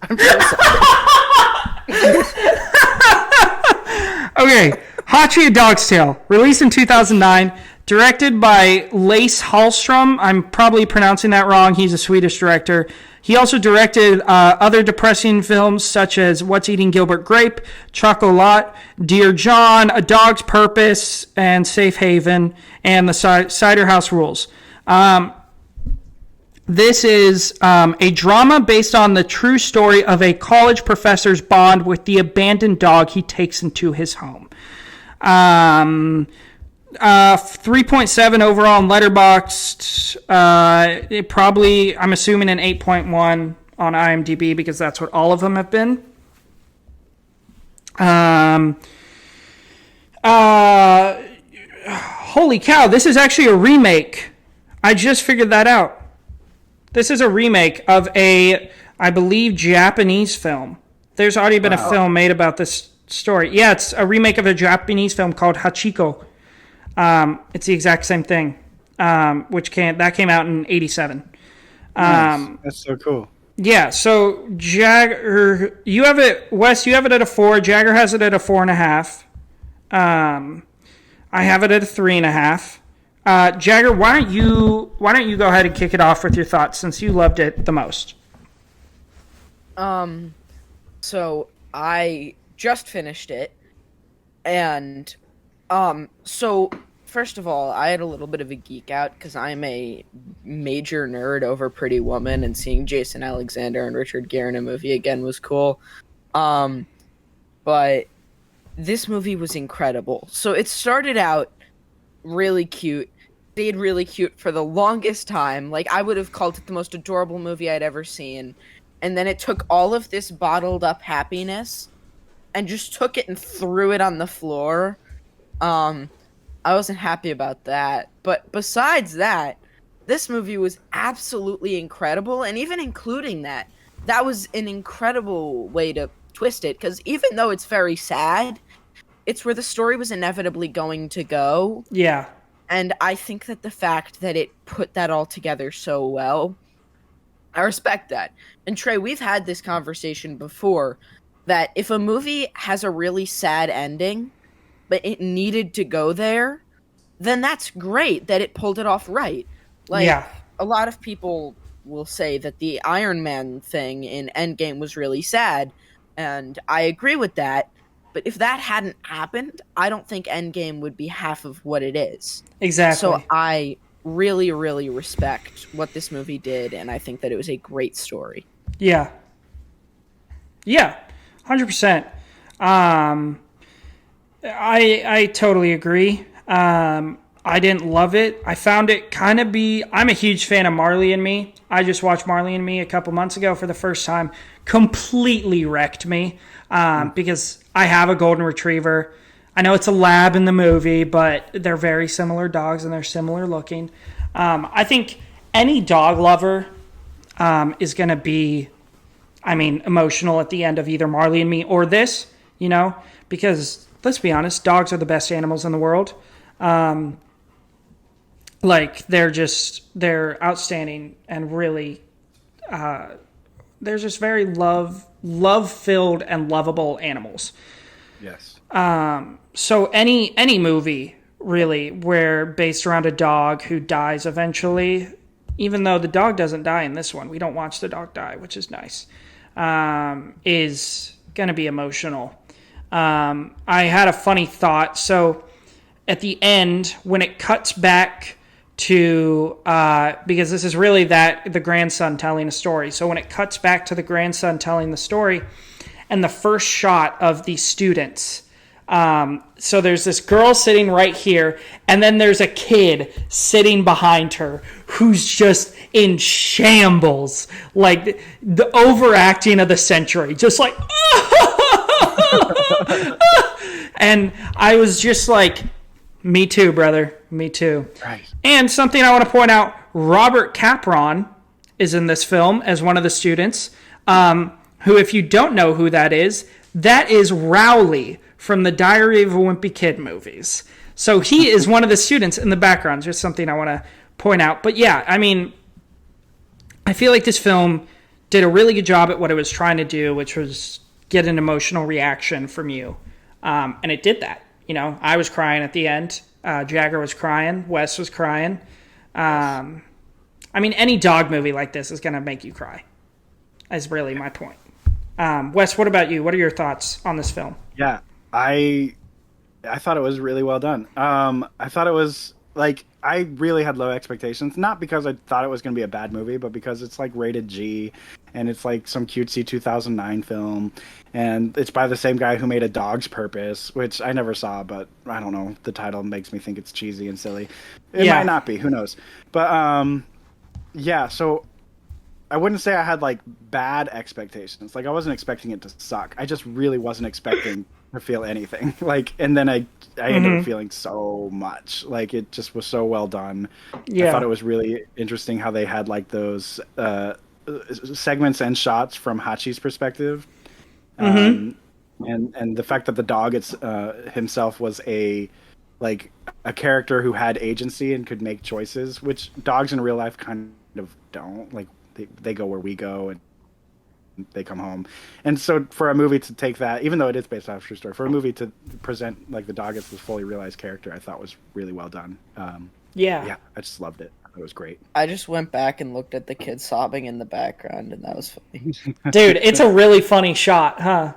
I'm so sorry. Okay, Hachi, A Dog's Tale, released in 2009, directed by Lasse Hallström. I'm probably pronouncing that wrong. He's a Swedish director. He also directed other depressing films such as What's Eating Gilbert Grape, Chocolat, Dear John, A Dog's Purpose, and Safe Haven, and The Cider House Rules. This is a drama based on the true story of a college professor's bond with the abandoned dog he takes into his home. 3.7 overall in Letterboxd. It probably, I'm assuming, an 8.1 on IMDb because that's what all of them have been. Holy cow, this is actually a remake. I just figured that out. This is a remake of a, I believe, Japanese film. There's already been a film made about this story. Yeah, it's a remake of a Japanese film called Hachiko. It's the exact same thing, that came out in 1987. Nice. That's so cool. Yeah, so Jagger, you have it, Wes, you have it at a 4. Jagger has it at a 4.5. I have it at a 3.5. Jagger, why don't you go ahead and kick it off with your thoughts since you loved it the most? So I just finished it, and so first of all, I had a little bit of a geek out because I'm a major nerd over Pretty Woman, and seeing Jason Alexander and Richard Gere in a movie again was cool. But this movie was incredible. So it started out really cute. Stayed really cute for the longest time. Like, I would have called it the most adorable movie I'd ever seen. And then it took all of this bottled up happiness and just took it and threw it on the floor. I wasn't happy about that. But besides that, this movie was absolutely incredible. And even including that was an incredible way to twist it. Because even though it's very sad, it's where the story was inevitably going to go. Yeah. And I think that the fact that it put that all together so well, I respect that. And Trey, we've had this conversation before, that if a movie has a really sad ending, but it needed to go there, then that's great that it pulled it off right. Like, yeah. A lot of people will say that the Iron Man thing in Endgame was really sad, and I agree with that. But if that hadn't happened, I don't think Endgame would be half of what it is. Exactly. So I really, really respect what this movie did, and I think that it was a great story. Yeah. Yeah, 100%. I totally agree. I didn't love it. I found it kind of I'm a huge fan of Marley and Me. I just watched Marley and Me a couple months ago for the first time. Completely wrecked me because I have a golden retriever. I know it's a lab in the movie, but they're very similar dogs and they're similar looking. I think any dog lover is going to be, emotional at the end of either Marley and Me or this, because let's be honest, dogs are the best animals in the world. Like, they're outstanding and really, they're just very love-filled and lovable animals. Yes. So any movie, really, where based around a dog who dies eventually, even though the dog doesn't die in this one, we don't watch the dog die, which is nice, is going to be emotional. I had a funny thought. So at the end, when it cuts back to, because this is really the grandson telling a story. So when it cuts back to the grandson telling the story, and the first shot of the students, so there's this girl sitting right here, and then there's a kid sitting behind her who's just in shambles, like the overacting of the century, just like, and I was just like, me too, brother. Me too. Right. And something I want to point out, Robert Capron is in this film as one of the students, who, if you don't know who that is Rowley from the Diary of a Wimpy Kid movies. So he is one of the students in the background. Just something I want to point out. But yeah, I mean, I feel like this film did a really good job at what it was trying to do, which was get an emotional reaction from you. And it did that. You know, I was crying at the end. Jagger was crying. Wes was crying. I mean, any dog movie like this is going to make you cry, is really my point. Wes, what about you? What are your thoughts on this film? Yeah, I thought it was really well done. I thought it was, like, I really had low expectations, not because I thought it was going to be a bad movie, but because it's like rated G, and it's like some cutesy 2009 film, and it's by the same guy who made A Dog's Purpose, which I never saw, but I don't know, the title makes me think it's cheesy and silly. It might not be, who knows. But yeah, so I wouldn't say I had like bad expectations. Like, I wasn't expecting it to suck. I just really wasn't expecting to feel anything. Like, and then I ended up feeling so much. Like, it just was so well done. Yeah. I thought it was really interesting how they had like those segments and shots from Hachi's perspective. And the fact that the dog himself was a character who had agency and could make choices, which dogs in real life kind of don't. Like, they go where we go, and they come home. And so for a movie to take that, even though it is based off a true story, for a movie to present like the dog as this fully realized character, I thought was really well done. Yeah, I just loved it. It was great. I just went back and looked at the kid sobbing in the background, and that was funny. Dude, it's a really funny shot, huh?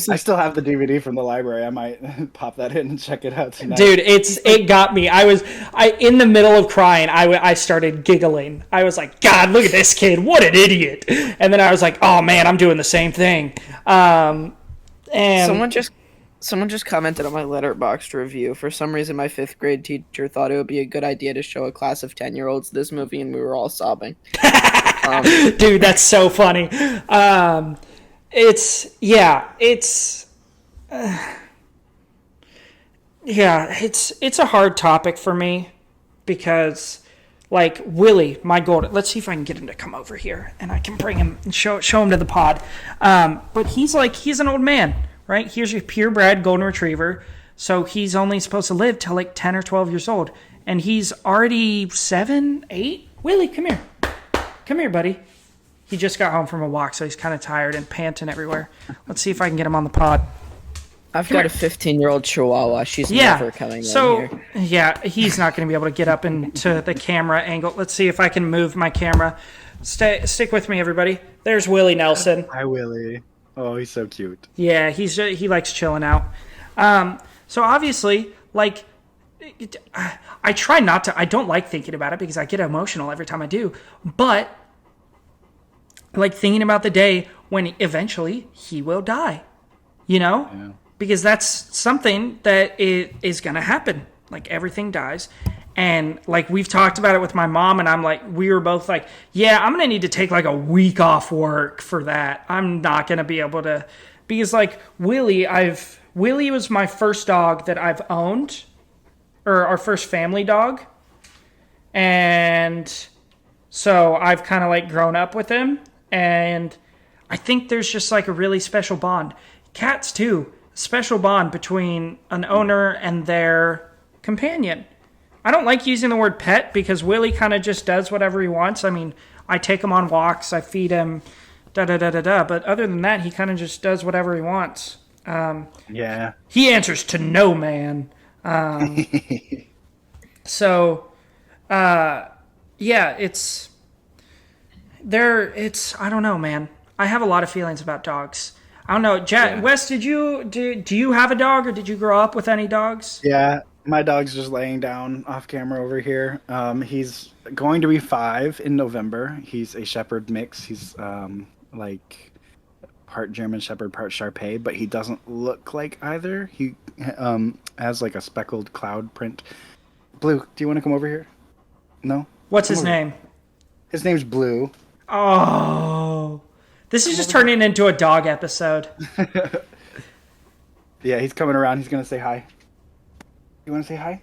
I still have the DVD from the library. I might pop that in and check it out tonight. Dude, it got me. I in the middle of crying, I started giggling. I was like, God, look at this kid. What an idiot. And then I was like, oh man, I'm doing the same thing. And Someone just commented on my Letterboxd review. For some reason, my 5th grade teacher thought it would be a good idea to show a class of 10-year-olds this movie, and we were all sobbing. Dude, that's so funny. It's a hard topic for me because, like, Willie, my golden, let's see if I can get him to come over here and I can bring him and show him to the pod. But he's an old man, right? Here's your purebred golden retriever. So he's only supposed to live till like 10 or 12 years old. And he's already 7, 8. Willie, come here. Come here, buddy. He just got home from a walk, so he's kind of tired and panting everywhere. Let's see if I can get him on the pod. I've got a 15-year-old Chihuahua. She's never coming in here. Yeah, he's not going to be able to get up into the camera angle. Let's see if I can move my camera. Stick with me, everybody. There's Willie Nelson. Hi, Willie. Oh, he's so cute. Yeah, he likes chilling out. So obviously, like, I try not to. I don't like thinking about it because I get emotional every time I do. But like thinking about the day when eventually he will die, you know? Yeah. Because that's something that is going to happen. Like, everything dies. And like, we've talked about it with my mom, and we were both like, yeah, I'm going to need to take like a week off work for that. I'm not going to be able to, because like Willie was my first dog that I've owned, or our first family dog. And so I've kind of like grown up with him. And I think there's just like a really special bond. Cats too. special bond between an owner and their companion. I don't like using the word pet because Willie kind of just does whatever he wants. I mean, I take him on walks, I feed him, da-da-da-da-da. But other than that, he kind of just does whatever he wants. Yeah. He answers to no man. So, yeah, it's... I don't know, man. I have a lot of feelings about dogs. I don't know. Wes, do you have a dog, or did you grow up with any dogs? Yeah, my dog's just laying down off camera over here. He's going to be 5 in November. He's a Shepherd mix. He's like part German Shepherd, part Shar Pei, but he doesn't look like either. He has like a speckled cloud print. Blue, do you want to come over here? No? What's his name? His name's Blue. Oh, this is just turning into a dog episode. Yeah, he's coming around. He's going to say hi. You want to say hi?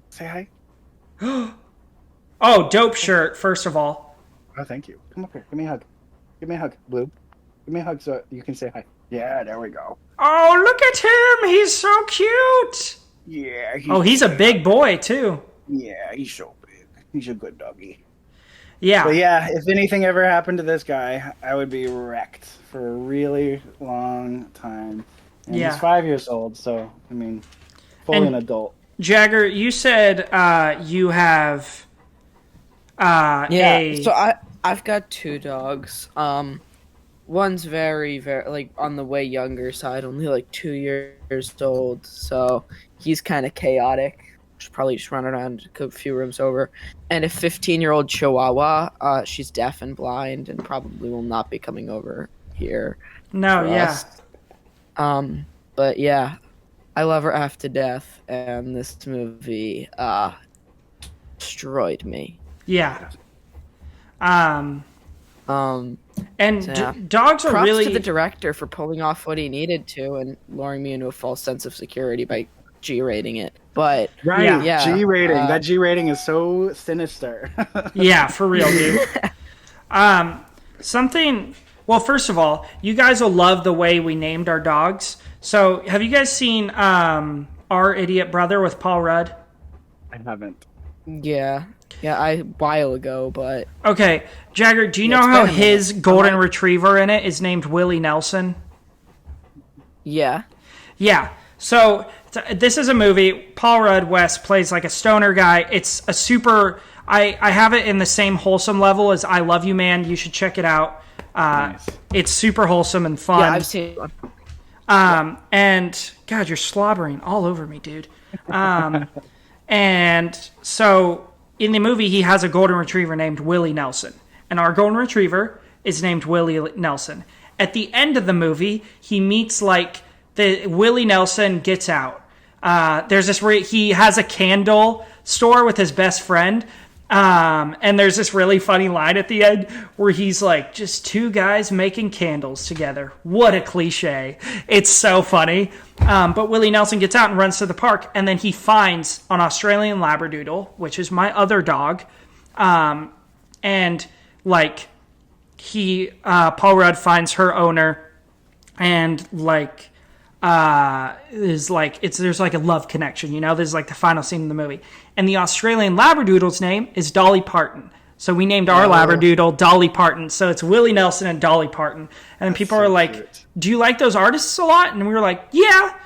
Say hi. Oh, dope shirt, first of all. Oh, thank you. Come up here. Give me a hug. Give me a hug, Blue. Give me a hug so you can say hi. Yeah, there we go. Oh, look at him. He's so cute. Yeah. He's a big boy, too. Yeah, he's so big. He's a good doggy. Yeah. But yeah, if anything ever happened to this guy, I would be wrecked for a really long time. And he's 5 years old, so, I mean, fully an adult. Jagger, you said you have so I've got 2 dogs. One's very, very, like, on the way younger side, only, like, 2 years old, so he's kind of chaotic. Probably just run around a few rooms over. And a 15-year-old Chihuahua, she's deaf and blind and probably will not be coming over here. No, yeah. But yeah, I love her half to death, and this movie destroyed me. Yeah. And dogs are props really... to the director for pulling off what he needed to and luring me into a false sense of security by G-rating it. But right, yeah, G-rating. That G-rating is so sinister. Yeah, for real, dude. Well, first of all, you guys will love the way we named our dogs. So, have you guys seen Our Idiot Brother with Paul Rudd? I haven't. Yeah, a while ago, but... Okay, Jagger, do you know how his golden retriever in it is named Willie Nelson? Yeah. Yeah, so this is a movie. Paul Rudd West plays like a stoner guy. It's a super... I have it in the same wholesome level as I Love You, Man. You should check it out. Nice. It's super wholesome and fun. Yeah, I've seen it. And God, you're slobbering all over me, dude. And so in the movie, he has a golden retriever named Willie Nelson, and our golden retriever is named Willie Nelson. At the end of the movie, he meets Willie Nelson gets out. There's this where he has a candle store with his best friend. And there's this really funny line at the end where he's like, just 2 guys making candles together. What a cliche. It's so funny. But Willie Nelson gets out and runs to the park, and then he finds an Australian Labradoodle, which is my other dog. Paul Rudd finds her owner, and there's like a love connection, there's like the final scene in the movie, and the Australian Labradoodle's name is Dolly Parton, so we named our Labradoodle Dolly Parton. So it's Willie Nelson and Dolly Parton. And then people are like, cute. Do you like those artists a lot? And we were like, yeah.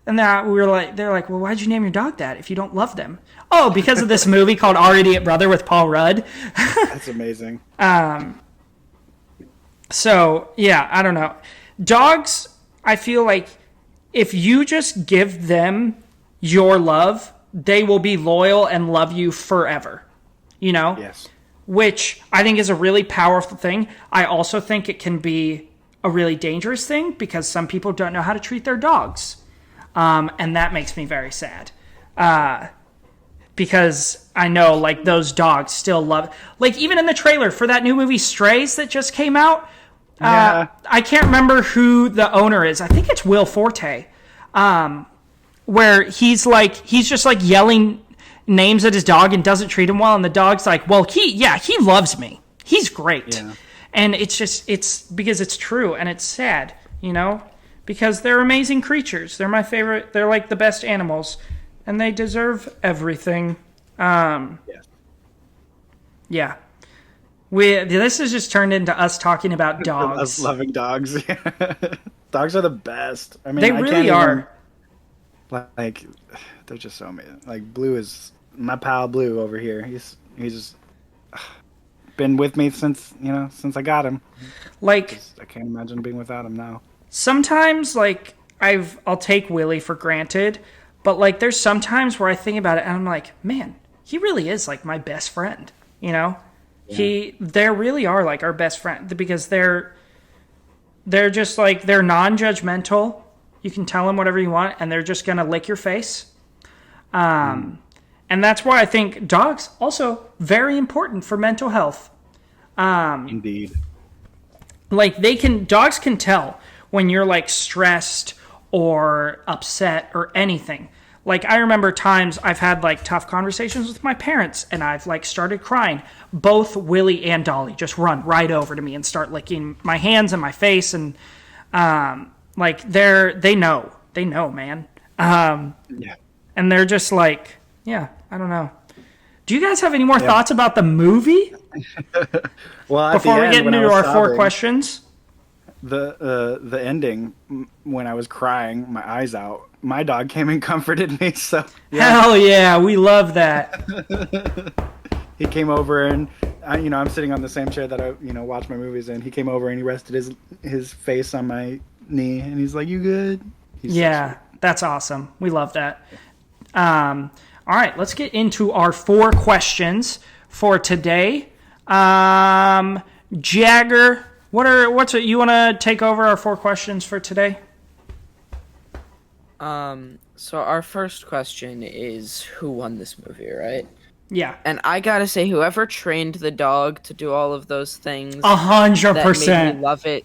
And they're like, well, why'd you name your dog that if you don't love them? Oh, because of this movie called Our Idiot Brother with Paul Rudd. That's amazing. So yeah, I don't know, dogs, I feel like if you just give them your love, they will be loyal and love you forever, Yes. Which I think is a really powerful thing. I also think it can be a really dangerous thing because some people don't know how to treat their dogs. And that makes me very sad. Because I know, those dogs still love... even in the trailer for that new movie Strays that just came out, yeah. I can't remember who the owner is. I think it's Will Forte. Where he's just yelling names at his dog and doesn't treat him well, and the dog's like, well, he loves me. He's great. Yeah. And it's because it's true and it's sad, because they're amazing creatures. They're my favorite. They're like the best animals, and they deserve everything. Yeah. This has just turned into us talking about dogs. Us loving dogs. Dogs are the best. I mean, they really are. Like, they're just so amazing. Like, Blue is my pal. Blue over here. He's just been with me since I got him. Like, I can't imagine being without him now. Sometimes, like, I'll take Willie for granted, but like, there's sometimes where I think about it and I'm like, man, he really is like my best friend. You know, they really are like our best friend because they're just like they're non-judgmental. You can tell them whatever you want, and they're just gonna lick your face. And that's why I think dogs also very important for mental health. Indeed. Like dogs can tell when you're like stressed or upset or anything. Like I remember times I've had like tough conversations with my parents and I've like started crying. Both Willie and Dolly just run right over to me and start licking my hands and my face and like they know, man. And they're just like, yeah, I don't know. Do you guys have any more thoughts about the movie? Well, before we get into our four questions, the ending when I was crying, my eyes out, my dog came and comforted me. So hell yeah, we love that. He came over and I'm sitting on the same chair that I watch my movies in. He came over and he rested his face on my knee and he's like, "You good?" Yeah, that's awesome. We love that. All right, let's get into our four questions for today. Jagger, what's it? You want to take over our four questions for today? So our first question is who won this movie, right? Yeah. And I gotta say, whoever trained the dog to do all of those things, 100%, that made me love it.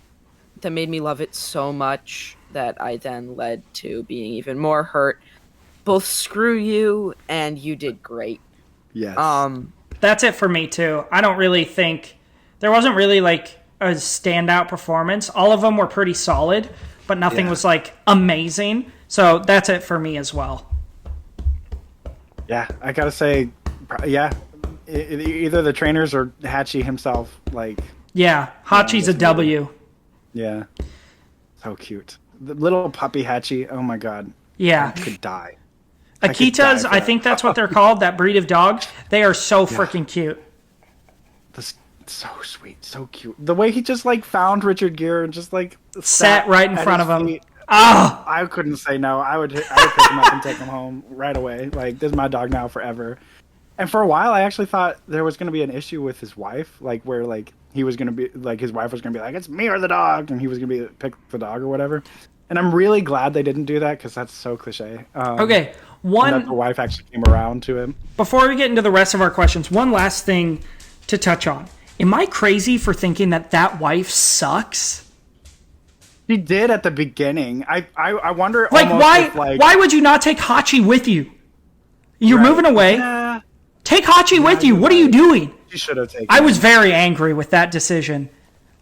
That made me love it so much that I then led to being even more hurt. Both screw you and you did great. Yes. That's it for me too. I don't really think there wasn't really like a standout performance. All of them were pretty solid, but nothing was like amazing. So that's it for me as well. Yeah, I gotta say, either the trainers or Hachi himself. Like, yeah, Hachi's a W. Yeah, so cute. The little puppy Hachi. Oh my god. Yeah, I could die. Akitas, I think that's what they're called. That breed of dog. They are so freaking cute. So sweet, so cute. The way he just like found Richard Gere and just like sat right in front of him. Oh, I couldn't say no. I would pick him up and take him home right away. Like, this is my dog now forever. And for a while, I actually thought there was going to be an issue with his wife, like where like he was going to be like his wife was going to be like, "It's me or the dog," and he was going to be pick the dog or whatever. And I'm really glad they didn't do that because that's so cliche. Okay, that the wife actually came around to him. Before we get into the rest of our questions, one last thing to touch on. Am I crazy for thinking that wife sucks? She did at the beginning. I wonder. Like, why would you not take Hachi with you? You're moving away. Yeah. Take Hachi with you. What are you doing? She should have taken. I was very angry with that decision.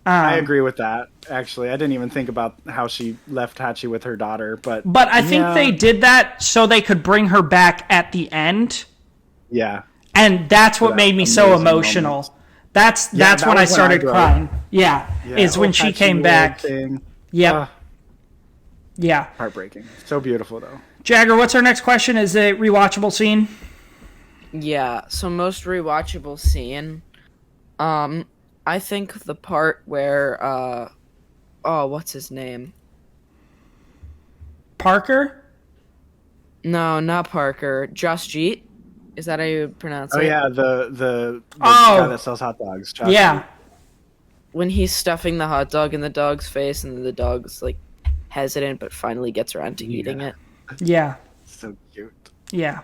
I agree with that. Actually, I didn't even think about how she left Hachi with her daughter, but I think they did that so they could bring her back at the end. Yeah, and that's what made me so emotional. Moment. That's when I started crying. Yeah, is when she came back. Yep. Yeah. Heartbreaking. So beautiful, though. Jagger, what's our next question? Is it rewatchable scene? Yeah. So most rewatchable scene. I think the part where what's his name? Parker? No, not Parker. Jasjeet. Is that how you pronounce it? Oh yeah, the guy that sells hot dogs. Jasjeet. Yeah. When he's stuffing the hot dog in the dog's face and the dog's like hesitant but finally gets around to eating it. Yeah. So cute. Yeah.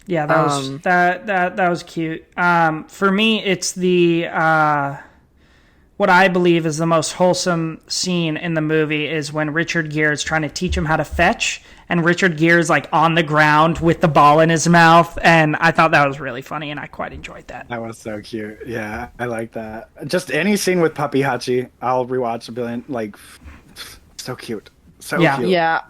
Yeah, that was cute. For me, it's the what I believe is the most wholesome scene in the movie is when Richard Gere is trying to teach him how to fetch, and Richard Gere is like on the ground with the ball in his mouth, and I thought that was really funny, and I quite enjoyed that. That was so cute. Yeah, I like that. Just any scene with Puppy Hachi, I'll rewatch a billion. Like, so cute. So Yeah. cute. Yeah.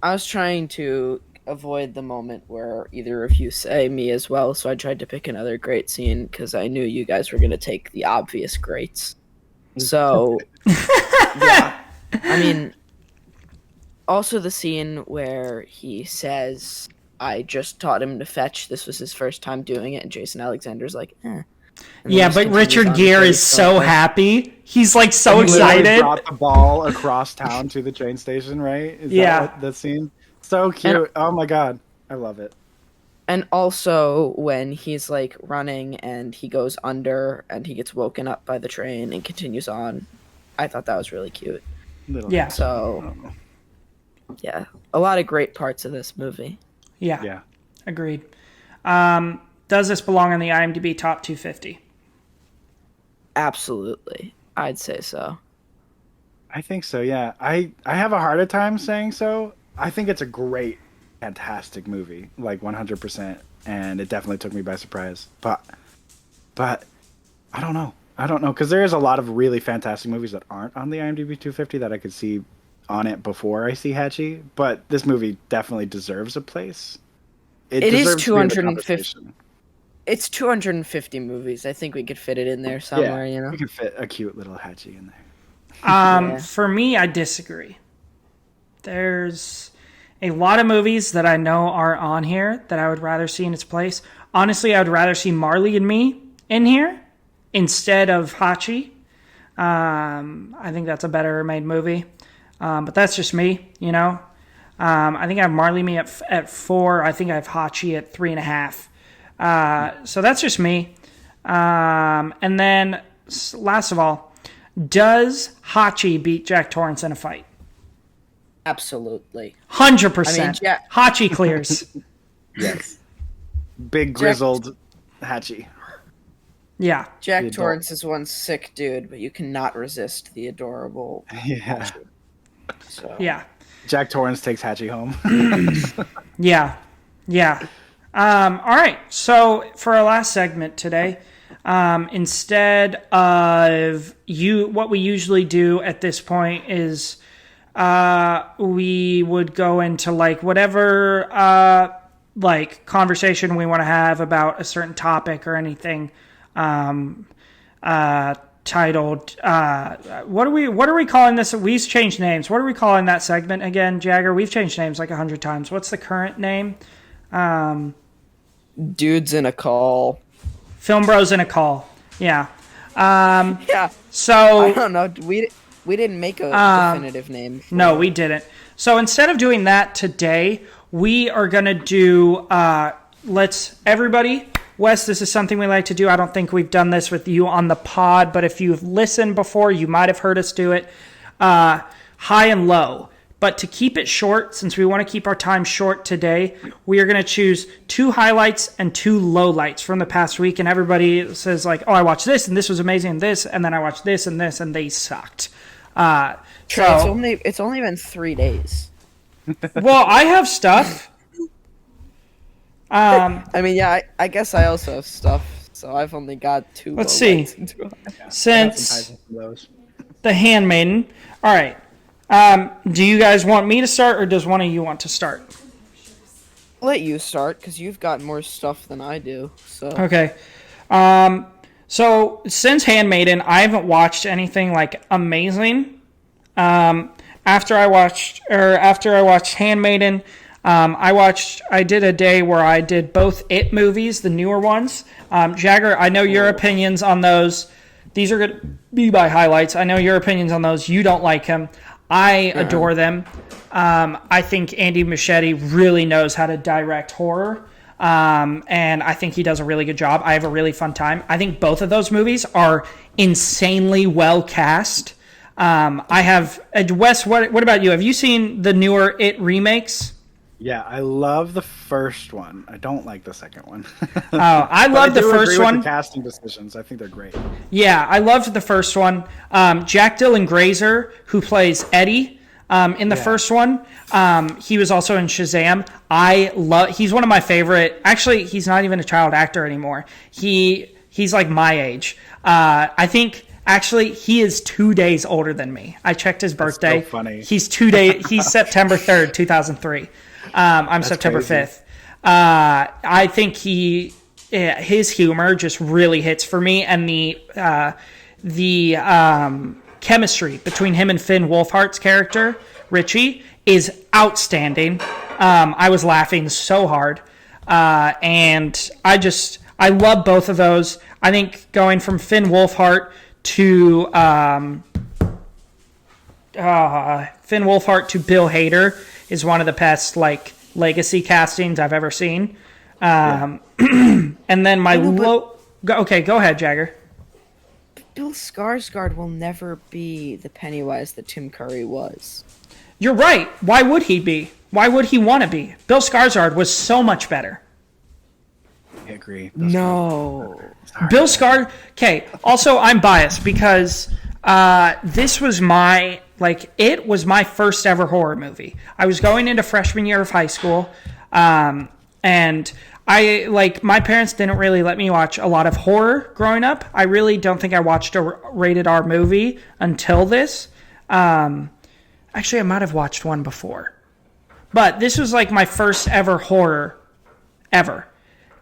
I was trying to avoid the moment where either of you say me as well, so I tried to pick another great scene because I knew you guys were going to take the obvious greats. So, yeah. I mean, also the scene where he says, I just taught him to fetch. This was his first time doing it, and Jason Alexander's like, eh. Yeah, but Richard Gere is so happy. He's like so He literally excited. brought the ball across town to the train station, right? Is that what the scene? So cute. Oh my god. I love it. And also when he's like running and he goes under and he gets woken up by the train and continues on. I thought that was really cute. Yeah. So, yeah, a lot of great parts of this movie. Yeah. Yeah. Agreed. Does this belong on the IMDb top 250? Absolutely. I'd say so. I think so, yeah. I have a harder time saying so. I think it's a great, fantastic movie, like 100%, and it definitely took me by surprise. But I don't know. Because there is a lot of really fantastic movies that aren't on the IMDb 250 that I could see on it before I see Hachi. But this movie definitely deserves a place. It is deserves to be in the 250. conversation. It's 250 movies. I think we could fit it in there somewhere, Yeah, you know? we could fit a cute little Hachi in there. For me, I disagree. There's a lot of movies that I know are on here that I would rather see in its place. Honestly, I would rather see Marley and Me in here instead of Hachi. I think that's a better made movie. But that's just me, you know. I think I have Marley and Me at 4. I think I have Hachi at 3.5. So that's just me. And then, last of all, does Hachi beat Jack Torrance in a fight? Absolutely. 100%. I mean, Hachi clears. Yes. Big grizzled Hachi. Yeah. Jack Torrance is one sick dude, but you cannot resist the adorable Yeah. Hachi. So. Yeah. Jack Torrance takes Hachi home. Yeah. All right. So for our last segment today, instead of what we usually do at this point is we would go into like whatever like conversation we want to have about a certain topic or anything titled what are we calling this? We've changed names. What are we calling that segment again, Jagger? We've changed names like 100 times. What's the current name? Dudes in a call. Film Bros in a Call. Yeah. Yeah. So I don't know. We didn't make a definitive name. No, we didn't. So instead of doing that today, we are going to do, everybody, Wes, this is something we like to do. I don't think we've done this with you on the pod, but if you've listened before, you might have heard us do it. High and low. But to keep it short, since we want to keep our time short today, we are going to choose 2 highlights and 2 lowlights from the past week. And everybody says like, oh, I watched this and this was amazing and this, and then I watched this and they sucked. Trey, it's only been 3 days. Well, I have stuff. I mean, yeah, I guess I also have stuff, so I've only got 2. Let's see. Since The Handmaiden. All right. Do you guys want me to start, or does one of you want to start? I'll let you start, because you've got more stuff than I do. So Okay. So since Handmaiden, I haven't watched anything like amazing. After I watched Handmaiden, I did a day where I did both It movies, the newer ones. Jagger, I know your opinions on those. These are going to be my highlights. I know your opinions on those. You don't like him. I adore them. I think Andy Muschietti really knows how to direct horror. And I think he does a really good job. I have a really fun time. I think both of those movies are insanely well cast. I have Wes. What about you? Have you seen the newer It remakes? Yeah, I love the first one. I don't like the second one. Oh, I love the first one. With the casting decisions, I think they're great. Yeah, I loved the first one. Jack Dylan Grazer, who plays Eddie in the first one, he was also in Shazam. He's one of my favorite. Actually, he's not even a child actor anymore. He's like my age. I think Actually, he is 2 days older than me. I checked his birthday. That's so funny. He's 2 days. He's September 3rd, 2003. I'm That's September crazy. 5th. I think his humor just really hits for me, and the chemistry between him and Finn Wolfhard's character, Richie, is outstanding. I was laughing so hard. And I love both of those. I think going from Finn Wolfhard to Bill Hader is one of the best like legacy castings I've ever seen. And then okay, go ahead, Jagger. Bill Skarsgård will never be the Pennywise that Tim Curry was. You're right. Why would he be? Why would he want to be? Bill Skarsgård was so much better. I agree. No. Bill Skarsgård. Okay. Also, I'm biased because this was it was my first ever horror movie. I was going into freshman year of high school, and my parents didn't really let me watch a lot of horror growing up. I really don't think I watched a rated R movie until this. Actually, I might have watched one before. But this was like my first ever horror ever.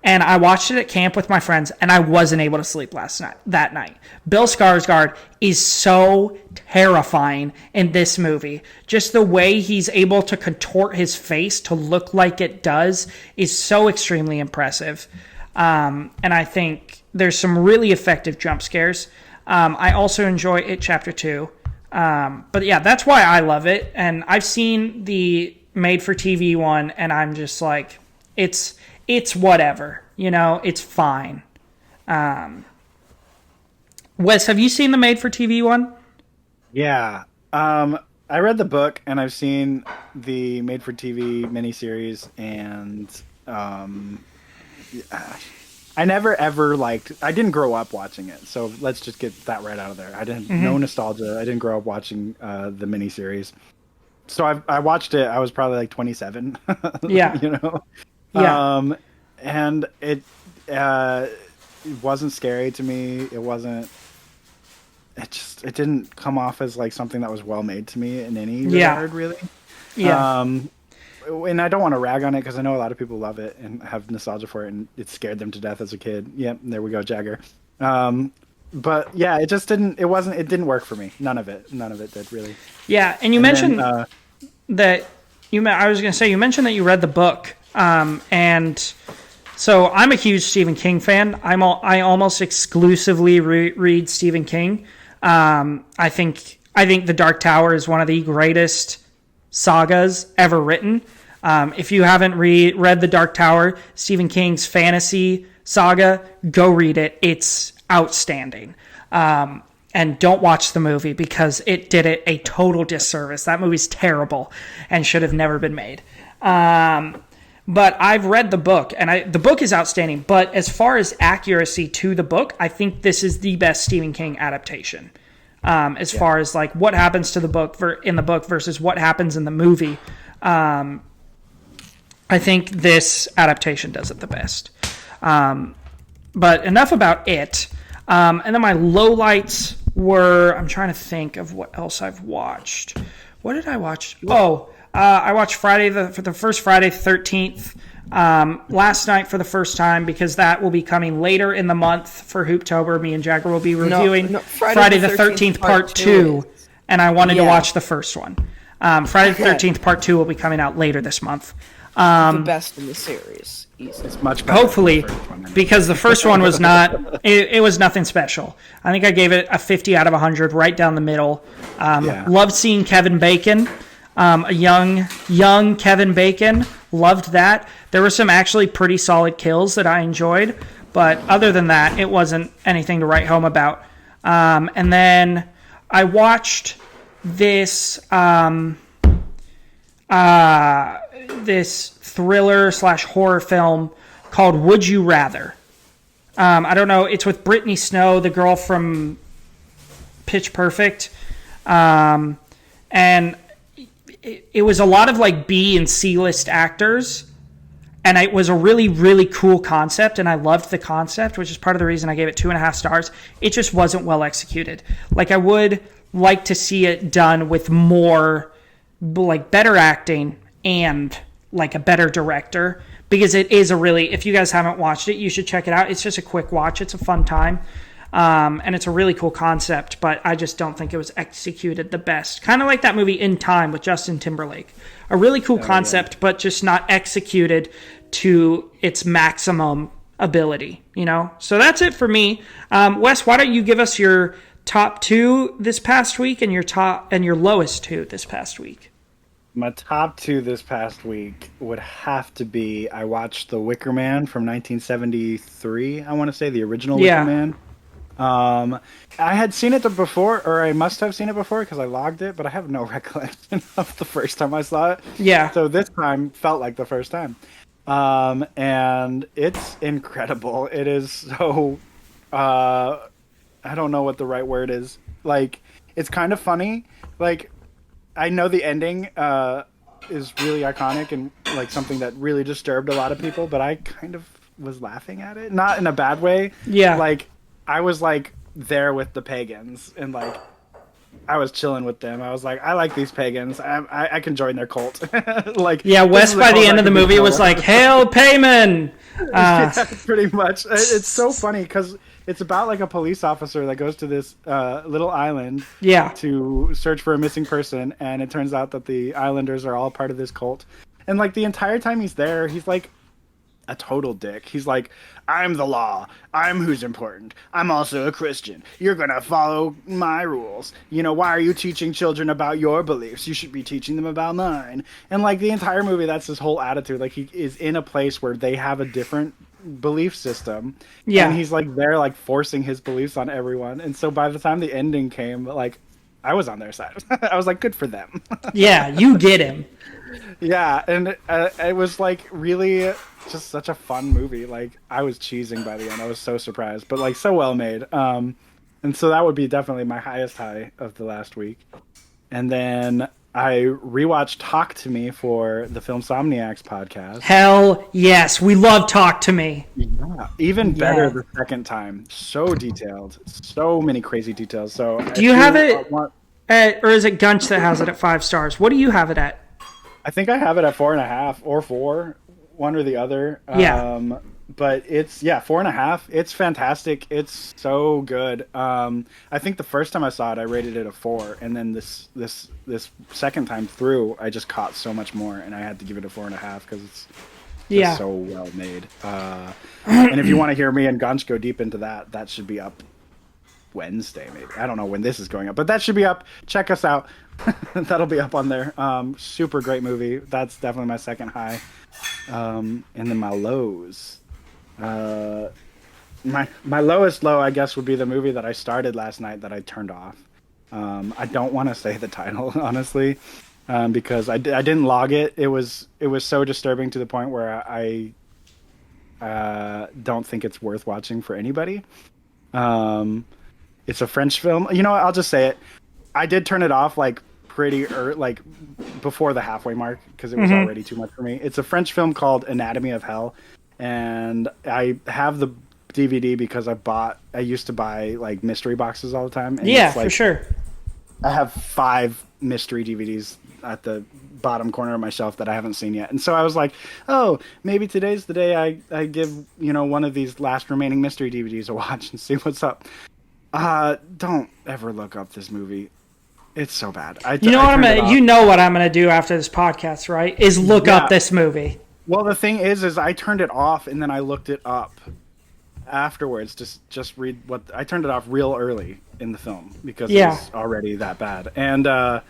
And I watched it at camp with my friends, and I wasn't able to sleep that night. Bill Skarsgård is so terrifying in this movie. Just the way he's able to contort his face to look like it does is so extremely impressive. And I think there's some really effective jump scares. I also enjoy It Chapter 2. But yeah, that's why I love it. And I've seen the made-for-TV one, and I'm just like, it's whatever. It's fine. Wes, have you seen the made-for-TV one? Yeah. I read the book, and I've seen the made-for-TV miniseries, and I never ever I didn't grow up watching it, so let's just get that right out of there. I didn't no nostalgia. I didn't grow up watching the miniseries. So I watched it. I was probably like 27. Yeah. Yeah. And it wasn't scary to me. It didn't come off as like something that was well made to me in any regard, really. Yeah. And I don't want to rag on it because I know a lot of people love it and have nostalgia for it, and it scared them to death as a kid. Yep, there we go, Jagger. But yeah, it didn't work for me. None of it did, really. Yeah, and you mentioned I was going to say, you mentioned that you read the book, and so I'm a huge Stephen King fan. I almost exclusively read Stephen King. I think The Dark Tower is one of the greatest sagas ever written. If you haven't read The Dark Tower, Stephen King's fantasy saga, go read it. It's outstanding. And don't watch the movie because it did it a total disservice. That movie's terrible and should have never been made. But I've read the book, and the book is outstanding. But as far as accuracy to the book, I think this is the best Stephen King adaptation. As far as like what happens to the book in the book versus what happens in the movie, I think this adaptation does it the best. But enough about it. And then my lowlights were, I'm trying to think of what else I've watched. What did I watch? I watched the first Friday the 13th last night for the first time because that will be coming later in the month for Hooptober. Me and Jagger will be reviewing Friday the 13th Part 2, and I wanted to watch the first one. Friday the 13th Part 2 will be coming out later this month. The best in the series. Easy. It's much better. Hopefully, because the first one was not, it was nothing special. I think I gave it a 50 out of 100, right down the middle. Loved seeing Kevin Bacon. A young Kevin Bacon. Loved that. There were some actually pretty solid kills that I enjoyed, but other than that, it wasn't anything to write home about. And then I watched this this thriller / horror film called Would You Rather. I don't know. It's with Brittany Snow, the girl from Pitch Perfect, and it was a lot of like B and C list actors, And it was a really, really cool concept, and I loved the concept, which is part of the reason I gave it 2.5 stars. It just wasn't well executed. Like, I would like to see it done with more, like, better acting and, like, a better director, because it is a really, if you guys haven't watched it, you should check it out. It's just a quick watch. It's a fun time. And it's a really cool concept, but I just don't think it was executed the best. Kind of like that movie In Time with Justin Timberlake. A really cool concept, but just not executed to its maximum ability, you know? So that's it for me. Wes, why don't you give us your top 2 this past week and your lowest 2 this past week? My top 2 this past week would have to be, I watched The Wicker Man from 1973, I want to say, the original Wicker Man. I had seen it before, or I must have seen it before because I logged it, but I have no recollection of the first time I saw it. Yeah. So this time felt like the first time. And it's incredible. It is so, I don't know what the right word is. Like, it's kind of funny. Like, I know the ending, is really iconic and like something that really disturbed a lot of people, but I kind of was laughing at it. Not in a bad way. Yeah. Like, I was like there with the pagans and like I was chilling with them. I was like, I like these pagans. I can join their cult. Like, yeah, Wes by the end of the movie was like, "Hail Payman!" Yeah, pretty much. It's so funny because it's about like a police officer that goes to this little island to search for a missing person, and it turns out that the islanders are all part of this cult. And like the entire time he's there, he's like a total dick. He's like, I'm the law. I'm who's important. I'm also a Christian. You're gonna follow my rules. You know, why are you teaching children about your beliefs? You should be teaching them about mine. And like the entire movie, that's his whole attitude. Like he is in a place where they have a different belief system. Yeah. And he's like there like forcing his beliefs on everyone. And so by the time the ending came, like I was on their side. I was like, good for them. Yeah, you get him. Yeah, and it was like really just such a fun movie. Like I was cheesing by the end. I was so surprised, but like so well made. And so that would be definitely my highest high of the last week. And then I rewatched Talk to Me for the Filmsomniacs podcast. Hell yes, we love Talk to Me. Yeah, even better the second time. So detailed, so many crazy details. So do you have it, or is it Gunch that has it at 5 stars? What do you have it at? I think I have it at 4.5 or 4, one or the other. Yeah. But it's 4.5. It's fantastic. It's so good. I think the first time I saw it, I rated it a 4, and then this second time through, I just caught so much more, and I had to give it a 4.5 because it's just so well made. And if you want to hear me and Gunch go deep into that, that should be up Wednesday, maybe. I don't know when this is going up, but that should be up. Check us out. That'll be up on there. Super great movie. That's definitely my second high. And then my lows. My lowest low, I guess, would be the movie that I started last night that I turned off. I don't want to say the title, honestly, because I didn't log it. It was so disturbing to the point where I don't think it's worth watching for anybody. It's a French film. You know what? I'll just say it. I did turn it off like pretty like before the halfway mark because it was already too much for me. It's a French film called Anatomy of Hell, and I have the DVD because I used to buy like mystery boxes all the time. And yeah, it's, like, for sure. I have 5 mystery DVDs at the bottom corner of my shelf that I haven't seen yet. And so I was like, oh, maybe today's the day I give, one of these last remaining mystery DVDs a watch and see what's up. Don't ever look up this movie. It's so bad. You know what I'm gonna do after this podcast, right? Is look up this movie. Well, the thing is I turned it off and then I looked it up afterwards. Just read what I turned it off real early in the film because it was already that bad. And I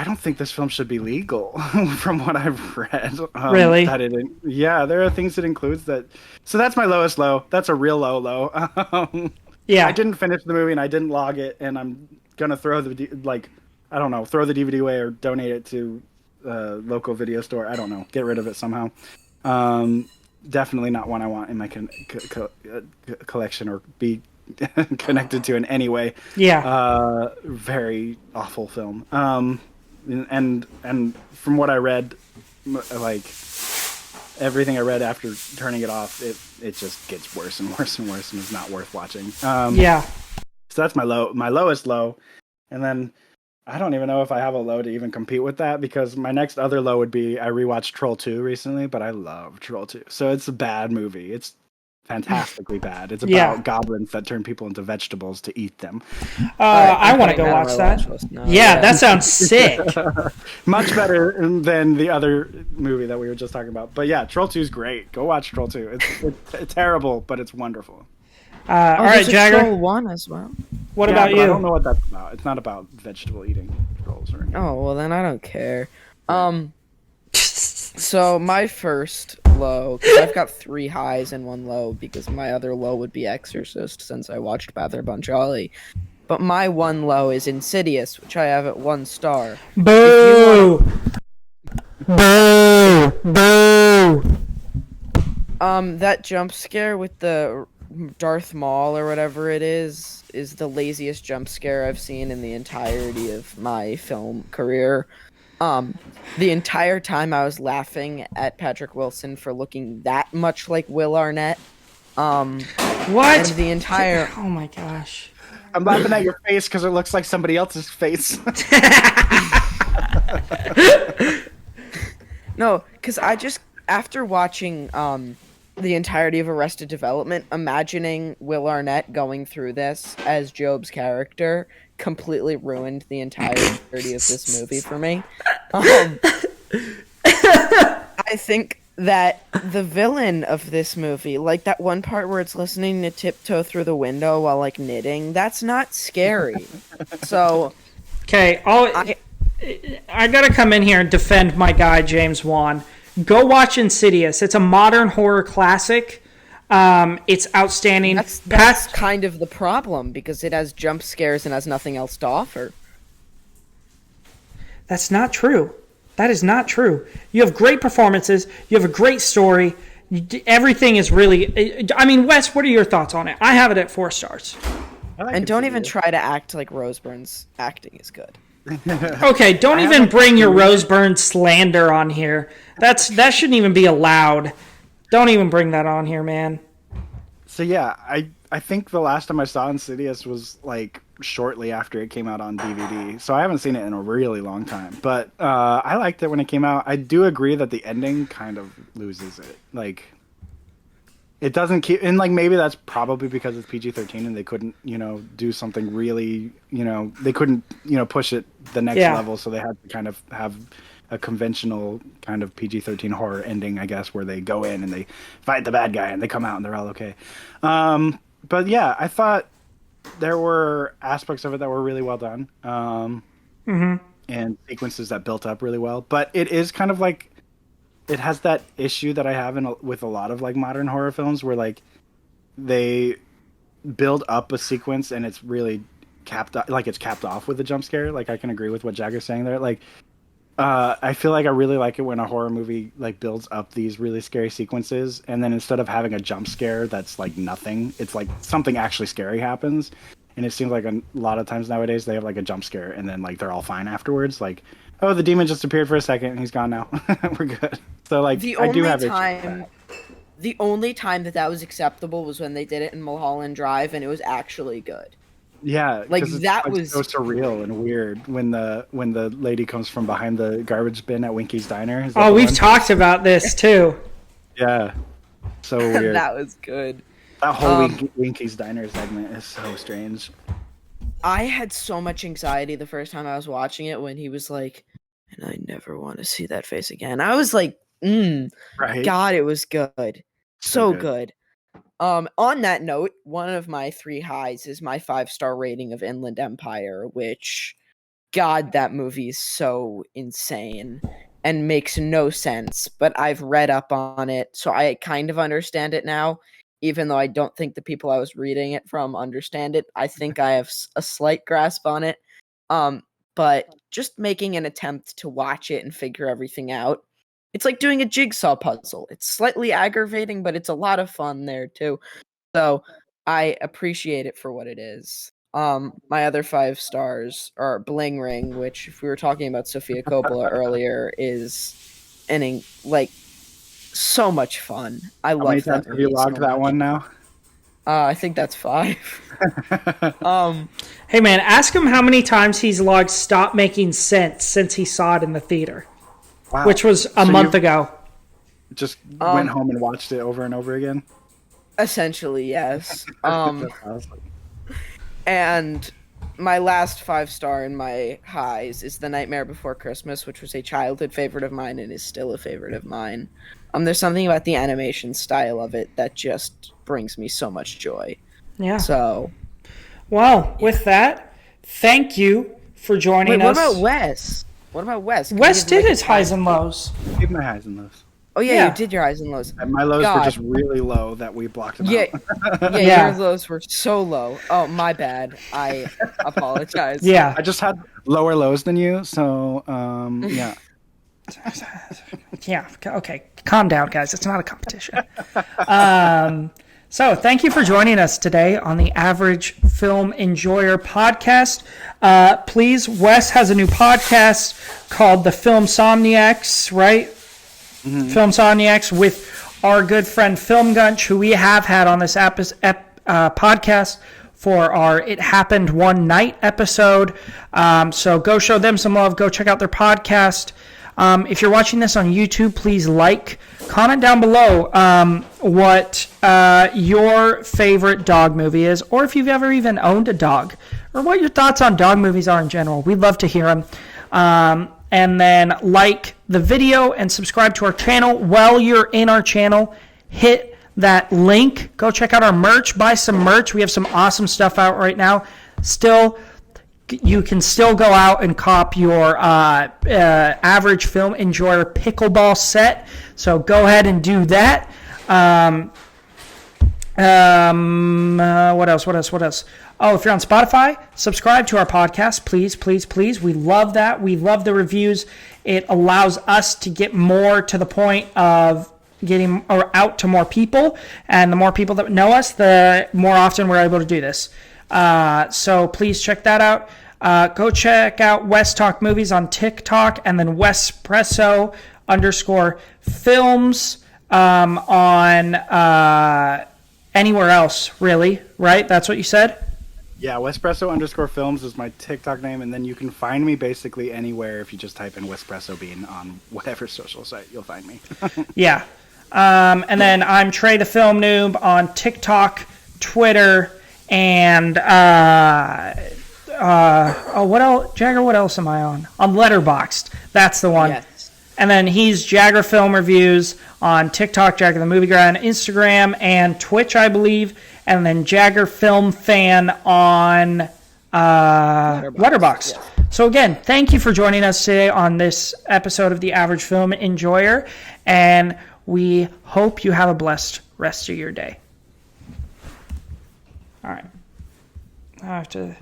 don't think this film should be legal from what I've read. Really? There are things it includes that. So that's my lowest low. That's a real low. I didn't finish the movie and I didn't log it, and I'm gonna throw the DVD away or donate it to a local video store. I don't know. Get rid of it somehow. Definitely not one I want in my collection or be connected to in any way. Yeah. Very awful film. And from what I read, like everything I read after turning it off, it just gets worse and worse and worse, and it's not worth watching. Yeah. So that's my lowest low, and then I don't even know if I have a low to even compete with that, because my next other low would be I rewatched Troll 2 recently, but I love Troll 2. So it's a bad movie. It's fantastically bad. It's about goblins that turn people into vegetables to eat them. I want to go watch that. Yeah, that sounds sick. Much better than the other movie that we were just talking about. But yeah, Troll 2 is great. Go watch Troll 2. It's terrible, but it's wonderful. All right, Jagger. Troll 1 as well. What about you? I don't know what that's about. It's not about vegetable eating trolls or anything. Oh, well then I don't care. So my first low, because I've got 3 highs and 1 low, because my other low would be Exorcist, since I watched Bather Bunjali. But my 1 low is Insidious, which I have at 1 star. Boo! Boo! Boo! That jump scare with the Darth Maul or whatever it is the laziest jump scare I've seen in the entirety of my film career. The entire time I was laughing at Patrick Wilson for looking that much like Will Arnett. What? And the entire... Oh my gosh. I'm laughing at your face because it looks like somebody else's face. No, because I just... After watching the entirety of Arrested Development, imagining Will Arnett going through this as Job's character completely ruined the entirety of this movie for me. I think that the villain of this movie, like that one part where it's listening to Tiptoe Through the Window while like knitting, that's not scary. So, okay, I gotta come in here and defend my guy James Wan. Go watch Insidious. It's a modern horror classic. It's outstanding. That's kind of the problem, because it has jump scares and has nothing else to offer. That's not true. That is not true. You have great performances. You have a great story. Everything is really... I mean, Wes, what are your thoughts on it? I have it at 4 stars. And don't even try to act like Rose Byrne's acting is good. Okay, don't even bring your Rose Byrne slander on here. That shouldn't even be allowed. Don't even bring that on here, man. So yeah, I think the last time I saw Insidious was like shortly after it came out on DVD. So I haven't seen it in a really long time. But I liked it when it came out. I do agree that the ending kind of loses it. Like, it doesn't keep... And like, maybe that's probably because it's PG-13 and they couldn't, do something really, they couldn't, push it the next level. So they had to kind of have a conventional kind of PG-13 horror ending, I guess, where they go in and they fight the bad guy and they come out and they're all okay. But yeah, I thought there were aspects of it that were really well done. And sequences that built up really well. But it is kind of like... It has that issue that I have with a lot of like modern horror films, where like they build up a sequence and it's really capped off with a jump scare. Like, I can agree with what Jagger's saying there. Like, I feel like I really like it when a horror movie like builds up these really scary sequences, and then instead of having a jump scare that's like nothing, it's like something actually scary happens. And it seems like a lot of times nowadays they have like a jump scare and then like they're all fine afterwards. Like, oh, the demon just appeared for a second and he's gone now. We're good. So like, I do have the only time that was acceptable was when they did it in Mulholland Drive, and it was actually good. Yeah, like that was so surreal and weird when the lady comes from behind the garbage bin at Winky's Diner. Oh, we've talked about this too. Yeah, so weird. That was good. That whole Winky's Diner segment is so strange. I had so much anxiety the first time I was watching it when he was like, and I never want to see that face again. I was like, right? God, it was good. So good. On that note, one of my 3 highs is my 5-star rating of Inland Empire, which, God, that movie is so insane and makes no sense. But I've read up on it, so I kind of understand it now. Even though I don't think the people I was reading it from understand it, I think I have a slight grasp on it. But just making an attempt to watch it and figure everything out, it's like doing a jigsaw puzzle. It's slightly aggravating, but it's a lot of fun there too. So I appreciate it for what it is. My other 5 stars are Bling Ring, which, if we were talking about Sofia Coppola earlier, is so much fun. How many times have you logged that one now? I think that's 5. Hey man, ask him how many times he's logged Stop Making Sense since he saw it in the theater, Wow. which was a month ago. Just went home and watched it over and over again? Essentially, yes. That's awesome. And my last 5-star in my highs is The Nightmare Before Christmas, which was a childhood favorite of mine and is still a favorite of mine. There's something about the animation style of it that just brings me so much joy. Yeah. So, well, with that, thank you for joining us. What about Wes? Wes did his highs and lows. Give my highs and lows. Oh yeah, you did your highs and lows. And my lows were just really low that we blocked them out. Your lows were so low. Oh, my bad. I apologize. Yeah. I just had lower lows than you, so yeah. Yeah. Okay. Calm down, guys. It's not a competition. So thank you for joining us today on the Average Film Enjoyer podcast. Please, Wes has a new podcast called The Film Somniacs, right? Mm-hmm. Film Somniacs with our good friend Film Gunch, who we have had on this podcast for our It Happened One Night episode. So go show them some love. Go check out their podcast. If you're watching this on YouTube, please comment down below what your favorite dog movie is, or if you've ever even owned a dog, or what your thoughts on dog movies are in general. We'd love to hear them. And then like the video and subscribe to our channel. While you're in our channel, hit that link. Go check out our merch. Buy some merch. We have some awesome stuff out right now. You can still go out and cop your Average Film Enjoyer pickleball set. So go ahead and do that. What else? Oh, if you're on Spotify, subscribe to our podcast, please, please, please. We love that. We love the reviews. It allows us to get more to the point of getting out to more people. And the more people that know us, the more often we're able to do this. So please check that out. Go check out Wes Talk Movies on TikTok, and then Wespresso _films on anywhere else, really, right? That's what you said? Yeah, Wespresso _films is my TikTok name, and then you can find me basically anywhere if you just type in Wespresso Bean on whatever social site, you'll find me. Yeah. And then I'm Trey the Film Noob on TikTok, Twitter, and what else? Jagger, what else am I on? On Letterboxd. That's the one. Yes. And then he's Jagger Film Reviews on TikTok, Jagger the Movie Guy on Instagram and Twitch, I believe. And then Jagger Film Fan on Letterboxd. Yeah. So again, thank you for joining us today on this episode of the Average Film Enjoyer. And we hope you have a blessed rest of your day. All right. I have to...